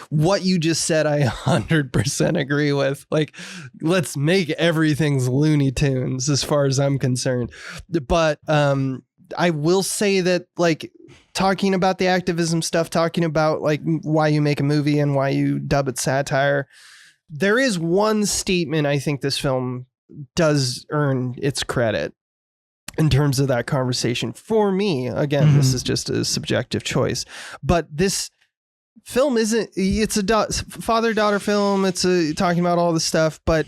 what you just said, I 100% agree with. Like, let's make everything's Looney Tunes as far as I'm concerned. But I will say that, like, talking about the activism stuff, talking about like why you make a movie and why you dub it satire, there is one statement I think this film does earn its credit in terms of that conversation. For me, again, this is just a subjective choice, but this film it's a father-daughter film. It's talking about all this stuff, but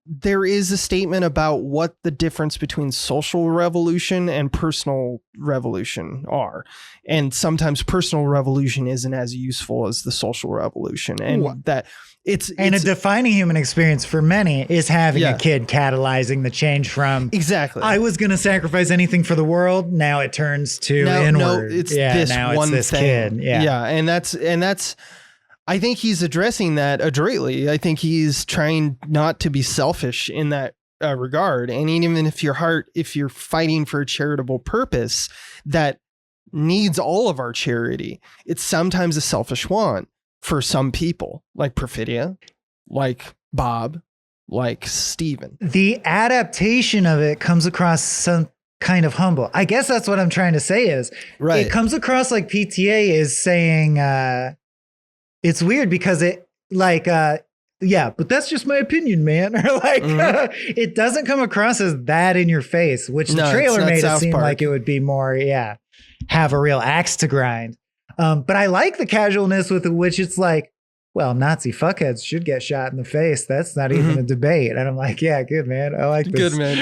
there is a statement about what the difference between social revolution and personal revolution are. And sometimes personal revolution isn't as useful as the social revolution. And that it's a defining human experience for many is having a kid catalyzing the change from exactly. I was going to sacrifice anything for the world. Now it turns to inward. No, it's this kid. Yeah. Yeah. And that's, I think he's addressing that adroitly. I think he's trying not to be selfish in that regard. And even if you're fighting for a charitable purpose that needs all of our charity, it's sometimes a selfish want for some people, like Perfidia, like Bob, like Steven. The adaptation of it comes across some kind of humble. I guess that's what I'm trying to say is, right. It comes across like PTA is saying, it's weird because it like, but that's just my opinion, man. Or like, it doesn't come across as that in your face, which the trailer made it seem like it would be more, have a real axe to grind. But I like the casualness with which it's like, well, Nazi fuckheads should get shot in the face. That's not even a debate. And I'm like, yeah, good, man. I like this. Good, man.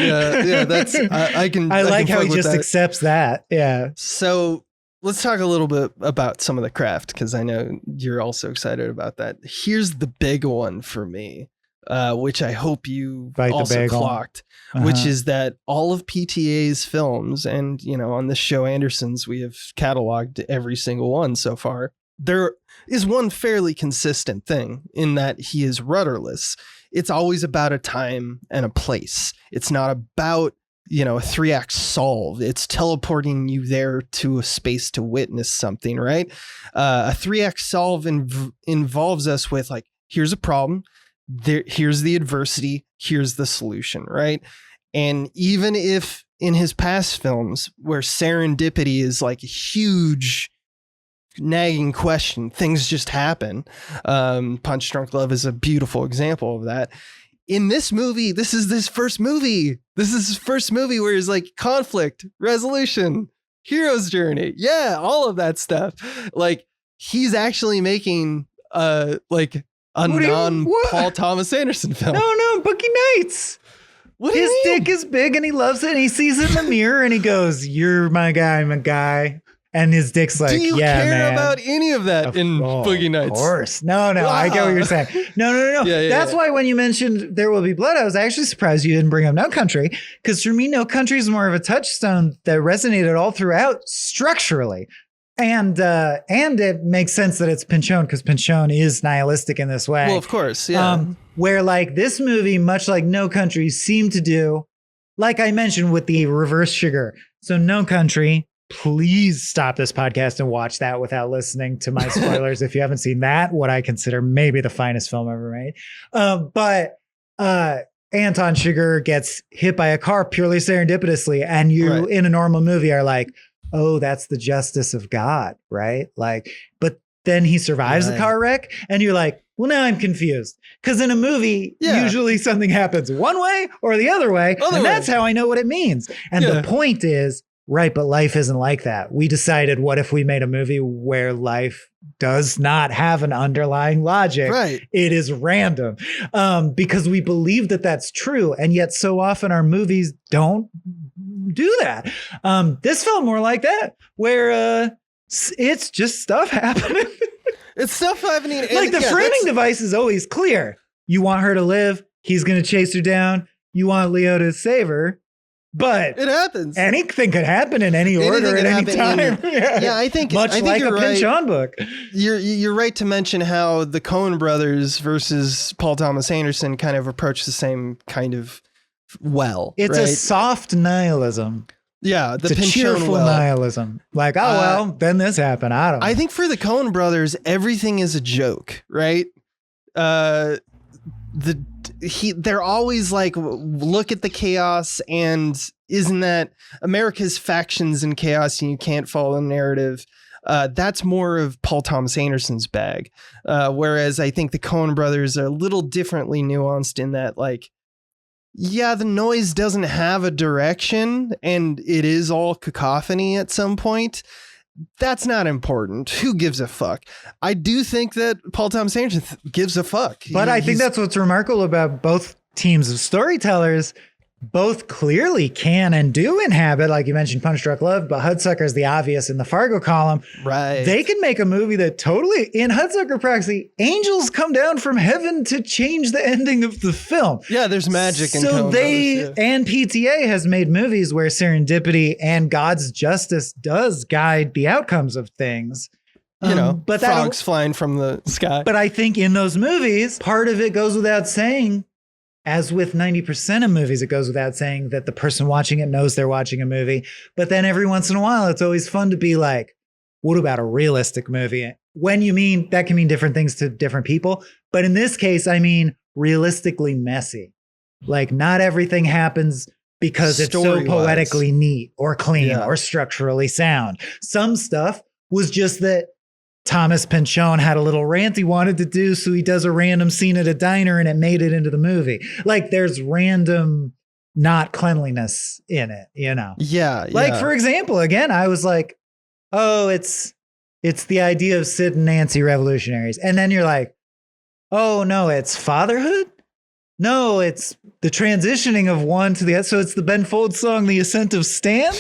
Yeah, that's, I like how he just accepts that. Yeah. So let's talk a little bit about some of the craft, because I know you're also excited about that. Here's the big one for me, which I hope you also clocked, which is that all of PTA's films, and on this show Anderson's, we have cataloged every single one so far, there is one fairly consistent thing in that he is rudderless. It's always about a time and a place. It's not about, a 3-act solve. It's teleporting you there to a space to witness something, right? A 3-act solve involves us with like, here's a problem. Here's the adversity. Here's the solution, right? And even if in his past films where serendipity is like a huge nagging question, things just happen. Punch Drunk Love is a beautiful example of that. In this movie, this is his first movie. This is his first movie where he's like conflict, resolution, hero's journey. Yeah, all of that stuff. Like he's actually making a non-Paul Thomas Anderson film. No, Boogie Nights. What do his you mean? dick is big and he loves it and he sees it in the mirror and he goes, "You're my guy." And his dick's like, do you yeah, care man. about any of that in Boogie Nights? Of course. No, I get what you're saying. No. Yeah, That's why when you mentioned There Will Be Blood, I was actually surprised you didn't bring up No Country, because for me, No Country is more of a touchstone that resonated all throughout structurally. And it makes sense that it's Pinchon because Pinchon is nihilistic in this way. Well, of course, yeah. Where like this movie, much like No Country, seemed to do, like I mentioned with the reverse sugar. So No Country, please stop this podcast and watch that without listening to my spoilers. If you haven't seen that, what I consider maybe the finest film ever made. But Anton Chigurh gets hit by a car purely serendipitously. And you in a normal movie are like, oh, that's the justice of God, right? Like, but then he survives the car wreck and you're like, well, now I'm confused. Because in a movie, usually something happens one way or the other way. And that's how I know what it means. And the point is, right, but life isn't like that. We decided, what if we made a movie where life does not have an underlying logic? Right. It is random. Because we believe that that's true. And yet so often our movies don't do that. This felt more like that, where it's just stuff happening. It's stuff happening. Like the framing device is always clear. You want her to live. He's going to chase her down. You want Leo to save her. But it happens. Anything could happen in any order at any time. I think much like a Pinchon book. You're right to mention how the Coen brothers versus Paul Thomas Anderson kind of approach the same kind of It's a soft nihilism. Yeah, it's a cheerful nihilism. Like, then this happened. I don't know. I think for the Coen brothers, everything is a joke, right? They're always like, look at the chaos, and isn't that America's factions and chaos and you can't follow the narrative? That's more of Paul Thomas Anderson's bag. Whereas I think the Coen brothers are a little differently nuanced in that, like, yeah, the noise doesn't have a direction and it is all cacophony at some point. That's not important. Who gives a fuck? I do think that Paul Thomas Anderson gives a fuck. But I think that's what's remarkable about both teams of storytellers. Both clearly can and do inhabit, like you mentioned, Punch Drunk Love, but Hudsucker is the obvious in the Fargo column. Right. They can make a movie that totally, in Hudsucker Proxy, angels come down from heaven to change the ending of the film. Yeah, there's magic in So and PTA has made movies where serendipity and God's justice does guide the outcomes of things. But frogs flying from the sky. But I think in those movies, part of it goes without saying. As with 90% of movies, it goes without saying that the person watching it knows they're watching a movie. But then every once in a while, it's always fun to be like, what about a realistic movie? When you mean, that can mean different things to different people. But in this case, I mean, realistically messy. Like not everything happens because it's so poetically neat or clean or structurally sound. Some stuff was just that Thomas Pinchon had a little rant he wanted to do, so he does a random scene at a diner and it made it into the movie. Like there's random not cleanliness in it, Yeah. Like for example, again, I was like, oh, it's the idea of Sid and Nancy revolutionaries. And then you're like, oh no, it's fatherhood? No, it's the transitioning of one to the other. So it's the Ben Folds song, The Ascent of Stan.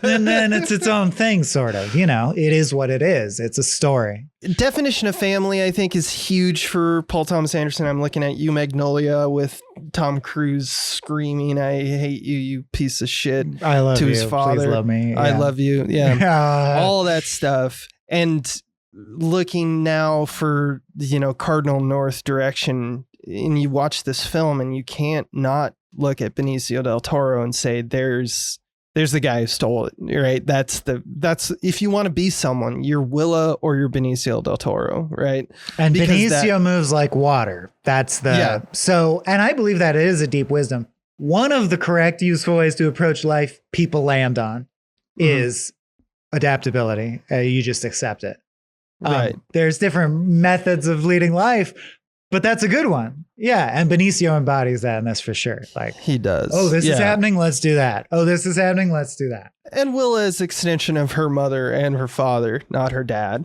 And then it's its own thing, sort of. It is what it is. It's a story. Definition of family, I think, is huge for Paul Thomas Anderson. I'm looking at you, Magnolia, with Tom Cruise screaming, I hate you, you piece of shit. I love to you. His father. Please love me. Yeah. I love you. Yeah. All that stuff. And looking now for, cardinal north direction, and you watch this film and you can't not look at Benicio del Toro and say, there's the guy who stole it, right? That's if you want to be someone, you're Willa or you're Benicio del Toro, right? And because Benicio moves like water. That's so, and I believe that it is a deep wisdom. One of the correct, useful ways to approach life people land on is adaptability. You just accept it. Right. There's different methods of leading life, but that's a good one. Yeah. And Benicio embodies that, and that's for sure. Like, he does. Oh, this is happening. Let's do that. Oh, this is happening. Let's do that. And Willa is extension of her mother and her father, not her dad.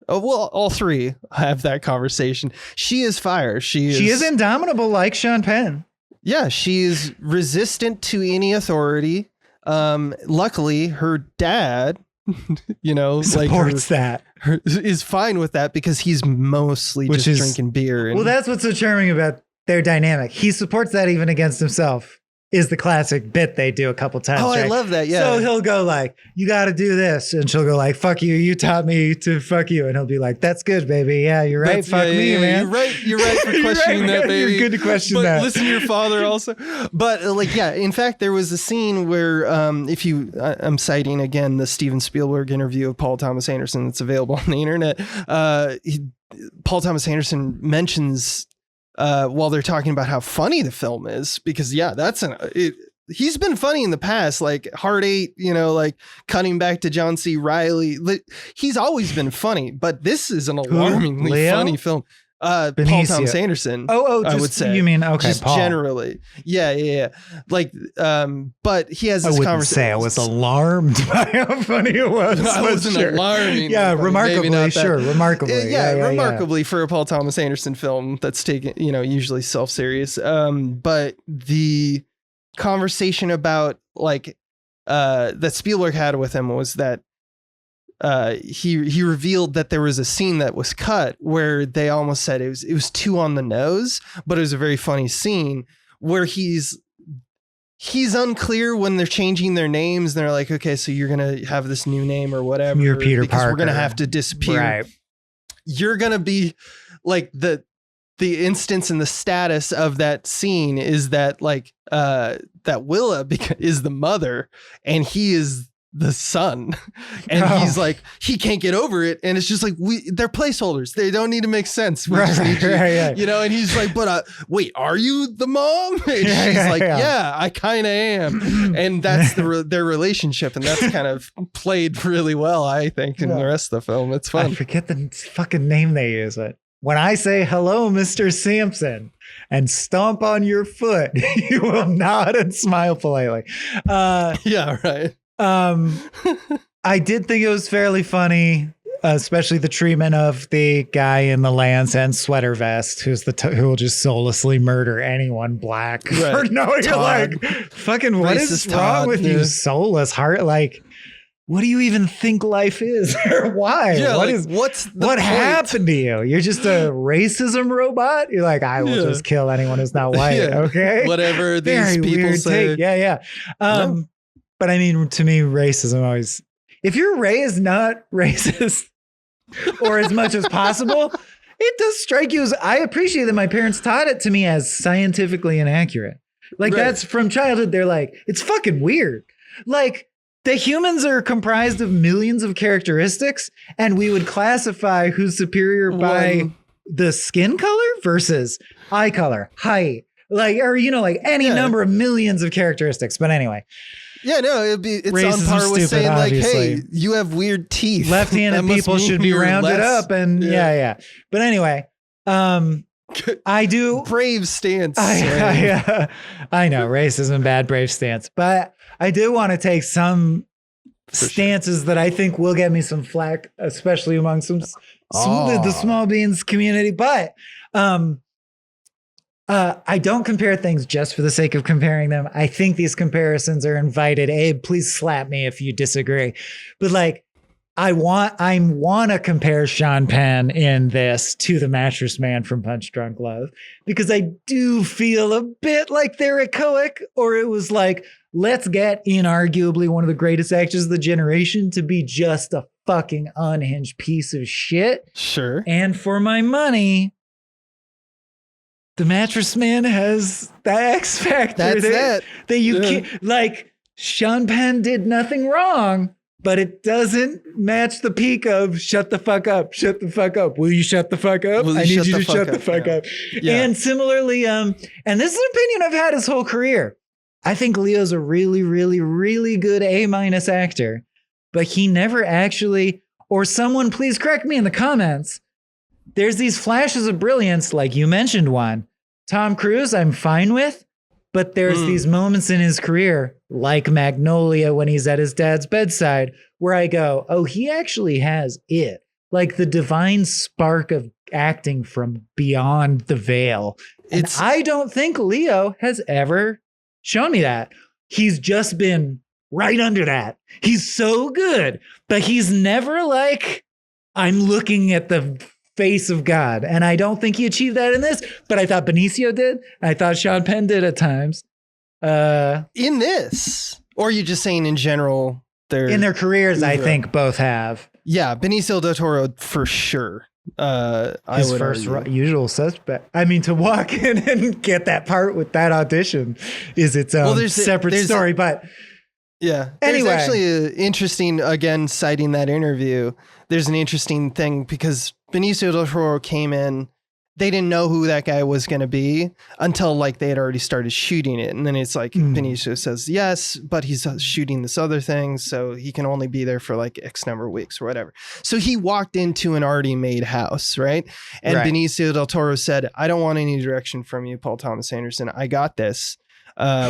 Oh, well, all three have that conversation. She is fire. She is indomitable, like Sean Penn. Yeah, she is resistant to any authority. Luckily, her dad, supports that. Is fine with that because he's mostly just drinking beer. Well, that's what's so charming about their dynamic. He supports that even against himself. Is the classic bit they do a couple times. Oh, right? I love that. Yeah. So he'll go like, you got to do this. And she'll go like, fuck you. You taught me to fuck you. And he'll be like, that's good, baby. Yeah, you're right. Fuck me, man. You're right for questioning that, baby. You're good to question that. Listen to your father also. But in fact, there was a scene where I'm citing again the Steven Spielberg interview of Paul Thomas Anderson that's available on the internet. Paul Thomas Anderson mentions while they're talking about how funny the film is, because he's been funny in the past, like Hard Eight, like cutting back to John C. Reilly. He's always been funny, but this is an alarmingly funny film. Paul Thomas Anderson. I would say. You mean just Paul. Generally? Yeah. Like, but he has this conversation. Say I was alarmed by how funny it was. I wasn't alarming. Yeah, remarkably, sure, remarkably. Remarkably for a Paul Thomas Anderson film that's taken, usually self-serious. But the conversation about that Spielberg had with him was that. He revealed that there was a scene that was cut where they almost said it was too on the nose, but it was a very funny scene where he's unclear when they're changing their names. They're like, okay, so you're going to have this new name or whatever. You're Peter Parker. We're going to have to disappear. Right. You're going to be like the instance and the status of that scene is that that Willa is the mother and he is the son, and he's like, he can't get over it, and it's just like they're placeholders, they don't need to make sense. We just need you, and he's like, but wait, are you the mom? And she's like, yeah, I kind of am. And that's their relationship, and that's kind of played really well, I think, in the rest of the film. It's fun. I forget the fucking name they use. It when I say hello, Mr. Sampson, and stomp on your foot, you will nod and smile politely. Yeah, right. I did think it was fairly funny, especially the treatment of the guy in the Land's End sweater vest, who will just soullessly murder anyone black. Right. You're like, fucking, what is wrong with you, soulless heart? Like, what do you even think life is? Or why? Yeah, what happened to you? You're just a racism robot? You're like, I will just kill anyone who's not white. Okay. Whatever these people say. Take. Yeah. But I mean, to me, racism always, if you're raised not racist or as much as possible, it does strike you as, I appreciate that my parents taught it to me as scientifically inaccurate. Like that's from childhood. They're like, it's fucking weird. Like the humans are comprised of millions of characteristics, and we would classify who's superior by the skin color versus eye color, height, like any number of millions of characteristics. But anyway. Yeah, no, it's on par with saying obviously. Hey, you have weird teeth. Left-handed people should be rounded up, and yeah. But anyway, I do brave stance. I know racism, bad brave stance, but I do want to take some stances that I think will get me some flack, especially among the small beans community. But I don't compare things just for the sake of comparing them. I think these comparisons are invited. Abe, please slap me if you disagree. But I want to compare Sean Penn in this to the Mattress Man from Punch Drunk Love, because I do feel a bit like they're echoic, or it was like, let's get inarguably one of the greatest actors of the generation to be just a fucking unhinged piece of shit. Sure. And for my money, the Mattress Man has the X factor. That's that you can't, like, Sean Penn did nothing wrong, but it doesn't match the peak of shut the fuck up, shut the fuck up. Will you shut the fuck up? I need you to shut the fuck up. Yeah. And similarly, and this is an opinion I've had his whole career. I think Leo's a really, really, really good A- actor, but he never actually, or someone please correct me in the comments, there's these flashes of brilliance, like you mentioned one. Tom Cruise, I'm fine with, but there's these moments in his career, like Magnolia when he's at his dad's bedside, where I go, oh, he actually has it. Like the divine spark of acting from beyond the veil. And I don't think Leo has ever shown me that. He's just been right under that. He's so good, but he's never like, I'm looking at the face of God. And I don't think he achieved that in this, but I thought Benicio did. I thought Sean Penn did at times. In this, or are you just saying in general? In their careers, I think both have. Yeah, Benicio del Toro for sure. His first Usual Suspect. I mean, to walk in and get that part with that audition is its own separate story. But yeah, anyway, there's actually an interesting, again, citing that interview. There's an interesting thing because Benicio del Toro came in. They didn't know who that guy was going to be until like they had already started shooting it. And then it's like Benicio says yes, but he's shooting this other thing. So he can only be there for like X number of weeks or whatever. So he walked into an already made house. Right. And Benicio del Toro said, I don't want any direction from you, Paul Thomas Anderson. I got this,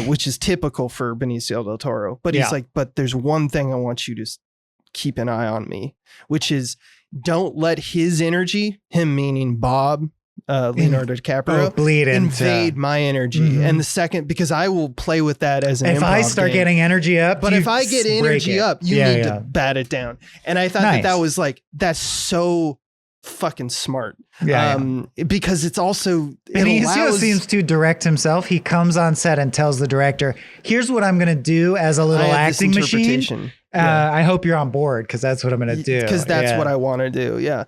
which is typical for Benicio del Toro. But he's like, but there's one thing I want you to keep an eye on me, which is don't let his energy, him meaning Bob, Leonardo DiCaprio, invade my energy. And the second, because I will play with that as an if I start game. Getting energy up, but if I get energy up, you need to bat it down. And I thought that was like, that's so fucking smart. Because it's also Benicio seems to direct himself. He comes on set and tells the director, here's what I'm going to do as a little acting machine. I hope you're on board, because that's what I'm going to do. Because that's what I want to do. Yeah.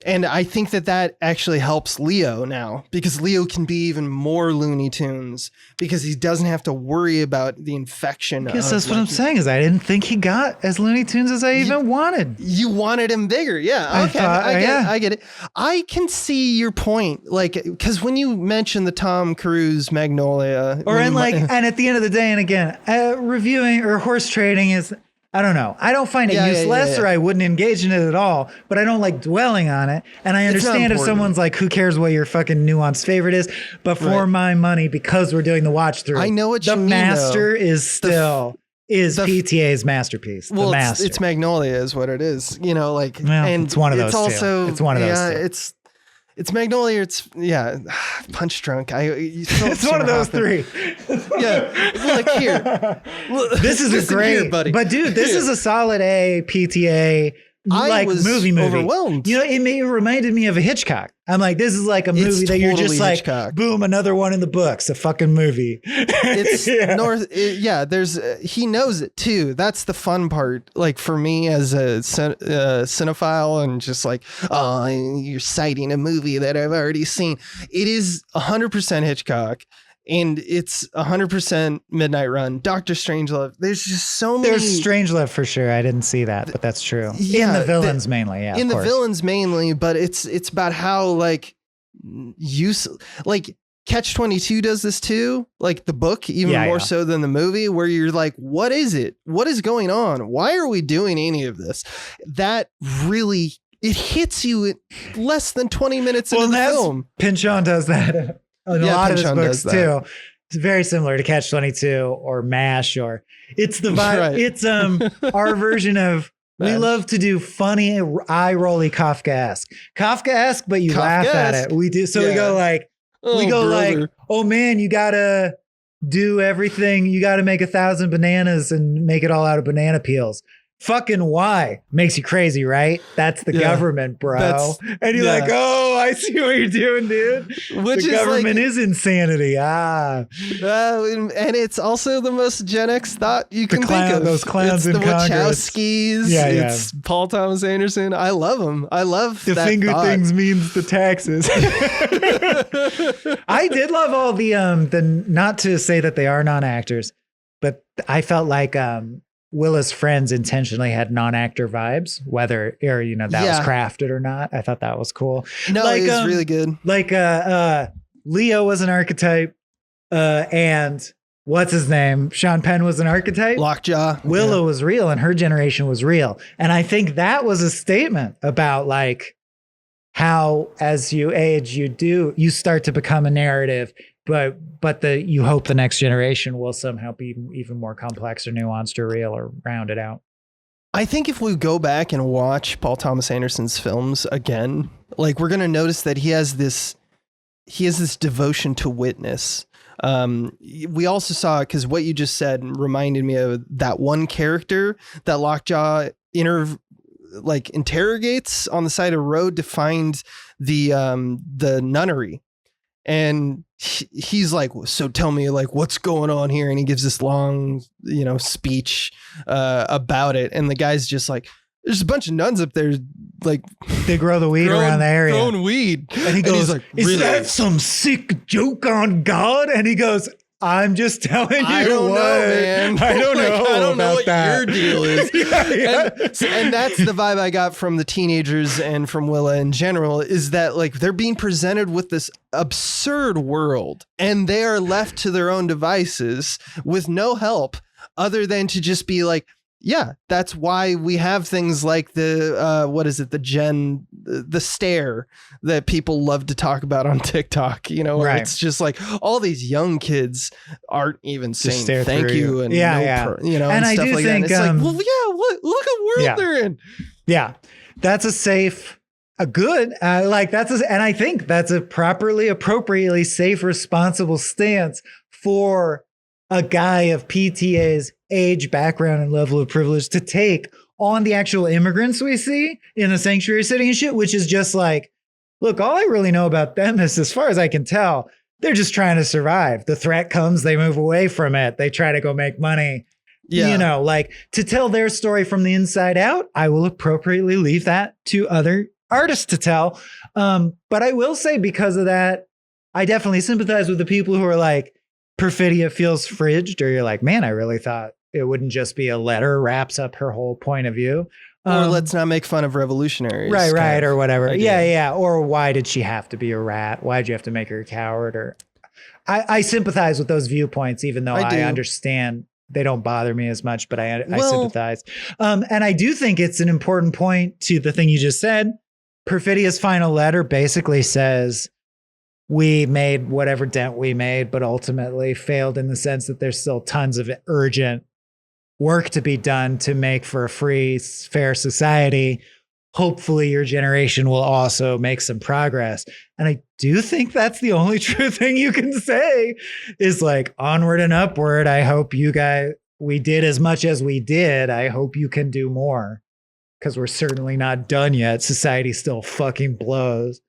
And I think that actually helps Leo now, because Leo can be even more Looney Tunes because he doesn't have to worry about the infection. I guess that's what I'm saying is I didn't think he got as Looney Tunes as I even wanted. You wanted him bigger. Yeah. Okay. I get it. I can see your point. Like, because when you mentioned the Tom Cruise Magnolia. And at the end of the day, and again, reviewing or horse trading is, I don't know. I don't find it useless or I wouldn't engage in it at all, but I don't like dwelling on it. And I understand if someone's like, who cares what your fucking nuanced favorite is? But for my money, because we're doing the watch through, I know what you mean. The Master is still PTA's masterpiece. Well, the Master. It's Magnolia is what it is. You know, like, and it's one of those. It's also, it's one of those. Two. It's Magnolia. It's Punch Drunk. It's one of those three. Look here. This is great, here, buddy. But dude, this is a solid A PTA movie. Overwhelmed. You know, it reminded me of a Hitchcock. I'm like, this is like a movie that you're just like, Hitchcock. Boom, another one in the books, a fucking movie. It's he knows it too. That's the fun part. Like for me as a cinephile and just like, oh, you're citing a movie that I've already seen. It is 100% Hitchcock. And it's 100% Midnight Run. Dr. Strangelove. There's just so many. There's Strangelove for sure. I didn't see that, but that's true. In the villains mainly, yeah. In the villains mainly, but it's about how like Catch-22 does this too. Like the book, even more so than the movie, where you're like, what is it? What is going on? Why are we doing any of this? That really, it hits you at less than 20 minutes into the film. Pynchon does that. A lot of his books too. It's very similar to Catch-22 or MASH, or it's the vibe. Right. It's our version of we love to do funny, eye-rolly Kafkaesque, but you laugh at it. We do. So we go like, oh man, you gotta do everything. You gotta make 1,000 bananas and make it all out of banana peels. Fucking why? Makes you crazy, right? That's the government, bro. And you're like, oh, I see what you're doing, dude. Which the is government is insanity. And it's also the most Gen X thought you can think of. Those clowns it's in the Congress. Wachowskis. It's Paul Thomas Anderson. I love them. I love the that finger thought. things means the taxes. I did love all the not to say that they are non-actors, but I felt like Willa's friends intentionally had non-actor vibes, whether or that was crafted or not. I thought that was cool. No, it was really good. Like Leo was an archetype, and what's his name? Sean Penn was an archetype. Lockjaw. Willa was real, and her generation was real. And I think that was a statement about like how as you age, you start to become a narrative. But you hope the next generation will somehow be even more complex or nuanced or real or rounded out. I think if we go back and watch Paul Thomas Anderson's films again, like we're going to notice that he has this devotion to witness. We also saw, because what you just said reminded me of that one character that Lockjaw interrogates on the side of the road to find the nunnery. And he's like, so tell me like what's going on here. And he gives this long, speech about it. And the guy's just like, there's a bunch of nuns up there. Like they grow the weed around the area. Growing weed. And he goes, he's like, is that some sick joke on God? And he goes, I'm just telling you I don't know, man. I don't know. I don't know what that. your deal is. And that's the vibe I got from the teenagers and from Willa in general, is that like they're being presented with this absurd world and they are left to their own devices with no help other than to just be like, yeah, that's why we have things like the the stare that people love to talk about on TikTok, where it's just like all these young kids aren't even saying thank you and and I stuff do like think, that. And it's like, well, look at world they're in. Yeah, that's and I think that's a appropriately safe, responsible stance for a guy of PTA's age, background, and level of privilege to take on the actual immigrants we see in the sanctuary city and shit, which is just like, look, all I really know about them is, as far as I can tell, they're just trying to survive. The threat comes, they move away from it. They try to go make money. Yeah. Like to tell their story from the inside out, I will appropriately leave that to other artists to tell. But I will say, because of that, I definitely sympathize with the people who are like, Perfidia feels fridged, or you're like, man, I really thought it wouldn't just be a letter wraps up her whole point of view. Or let's not make fun of revolutionaries. Right, or whatever. Idea. Yeah. Or why did she have to be a rat? Why'd you have to make her a coward? Or I sympathize with those viewpoints, even though I understand they don't bother me as much, but I sympathize. And I do think it's an important point to the thing you just said. Perfidia's final letter basically says, we made whatever dent we made, but ultimately failed in the sense that there's still tons of urgent work to be done to make for a free, fair society. Hopefully your generation will also make some progress. And I do think that's the only true thing you can say is like onward and upward. I hope we did as much as we did. I hope you can do more, because we're certainly not done yet. Society still fucking blows.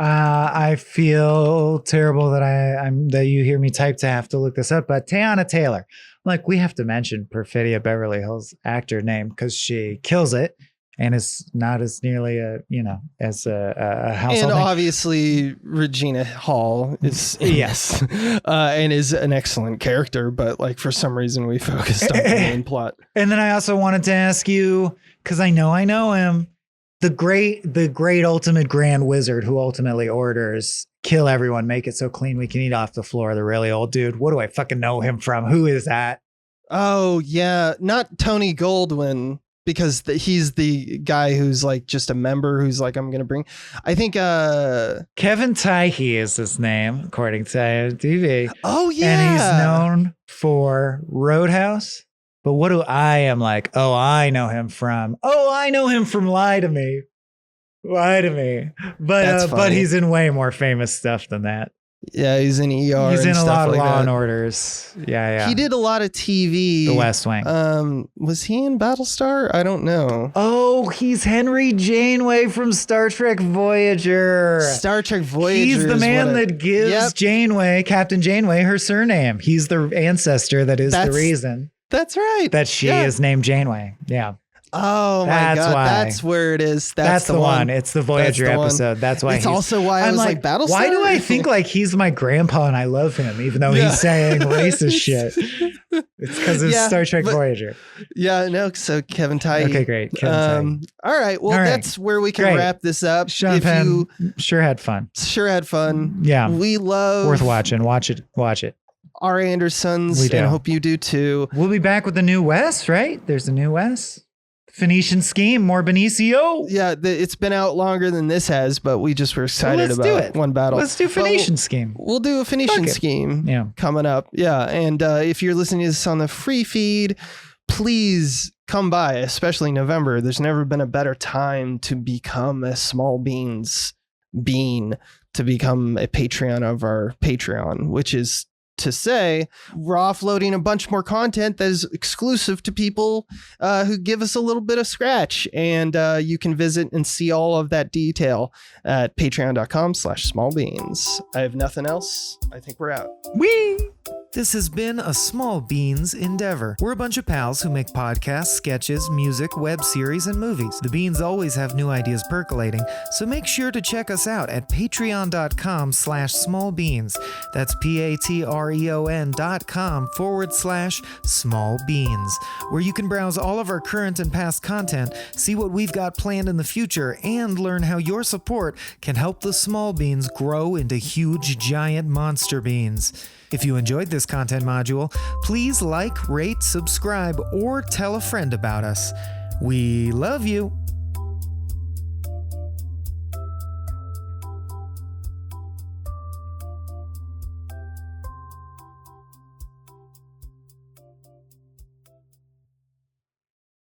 I feel terrible that you hear me type to have to look this up, but Teyana Taylor, like, we have to mention Perfidia Beverly Hills actor name because she kills it and is not as nearly as a household. And obviously Regina Hall is yes, and is an excellent character, but like for some reason we focused on the main plot. And then I also wanted to ask you, because I know him. The great ultimate grand wizard who ultimately orders kill everyone, make it so clean we can eat off the floor. The really old dude. What do I fucking know him from? Who is that? Oh yeah, not Tony Goldwyn, because he's the guy who's like just a member who's like, I'm gonna bring. I think Kevin Taihe is his name according to IMDb. Oh yeah, and he's known for Roadhouse. But what do I am like? Oh, I know him from Lie to Me. But he's in way more famous stuff than that. Yeah, he's in ER. He's and in a stuff lot of like Law that. and Orders. Yeah. He did a lot of TV. The West Wing. Was he in Battlestar? I don't know. Oh, he's Henry Janeway from Star Trek Voyager. Star Trek Voyager. He's the man that gives Janeway, Captain Janeway, her surname. He's the ancestor that is the reason. That's right. That she is named Janeway. Yeah. Oh my God. Why. That's where it is. That's the one. It's the Voyager episode. That's why. It's also why I was like Battlestar. Why do I think like he's my grandpa and I love him, even though he's saying racist shit? It's because of Star Trek Voyager. Yeah, no. So Kevin Tighe. Okay, great. Kevin Tighe. All right. Well, that's where we can wrap this up. Sean Penn sure had fun. Yeah. We love. Worth watching. Watch it. R. Andersons. And hope you do too. We'll be back with the new Wes, right? There's a new Wes. Phoenician Scheme, more Benicio. Yeah, it's been out longer than this has, but we just were excited about One Battle. Let's do Phoenician Scheme. We'll do a Phoenician Scheme coming up. Yeah, and if you're listening to this on the free feed, please come by, especially November. There's never been a better time to become a Small Beans bean, to become a Patreon of our Patreon, which is to say we're offloading a bunch more content that is exclusive to people who give us a little bit of scratch, and you can visit and see all of that detail at patreon.com/smallbeans. I have nothing else. I think we're out. Whee! This has been a Small Beans endeavor. We're a bunch of pals who make podcasts, sketches, music, web series, and movies. The beans always have new ideas percolating, so make sure to check us out at patreon.com/smallbeans. That's patreon.com/smallbeans, where you can browse all of our current and past content, see what we've got planned in the future, and learn how your support can help the small beans grow into huge, giant monster beans. If you enjoyed this content module, please like, rate, subscribe, or tell a friend about us. We love you.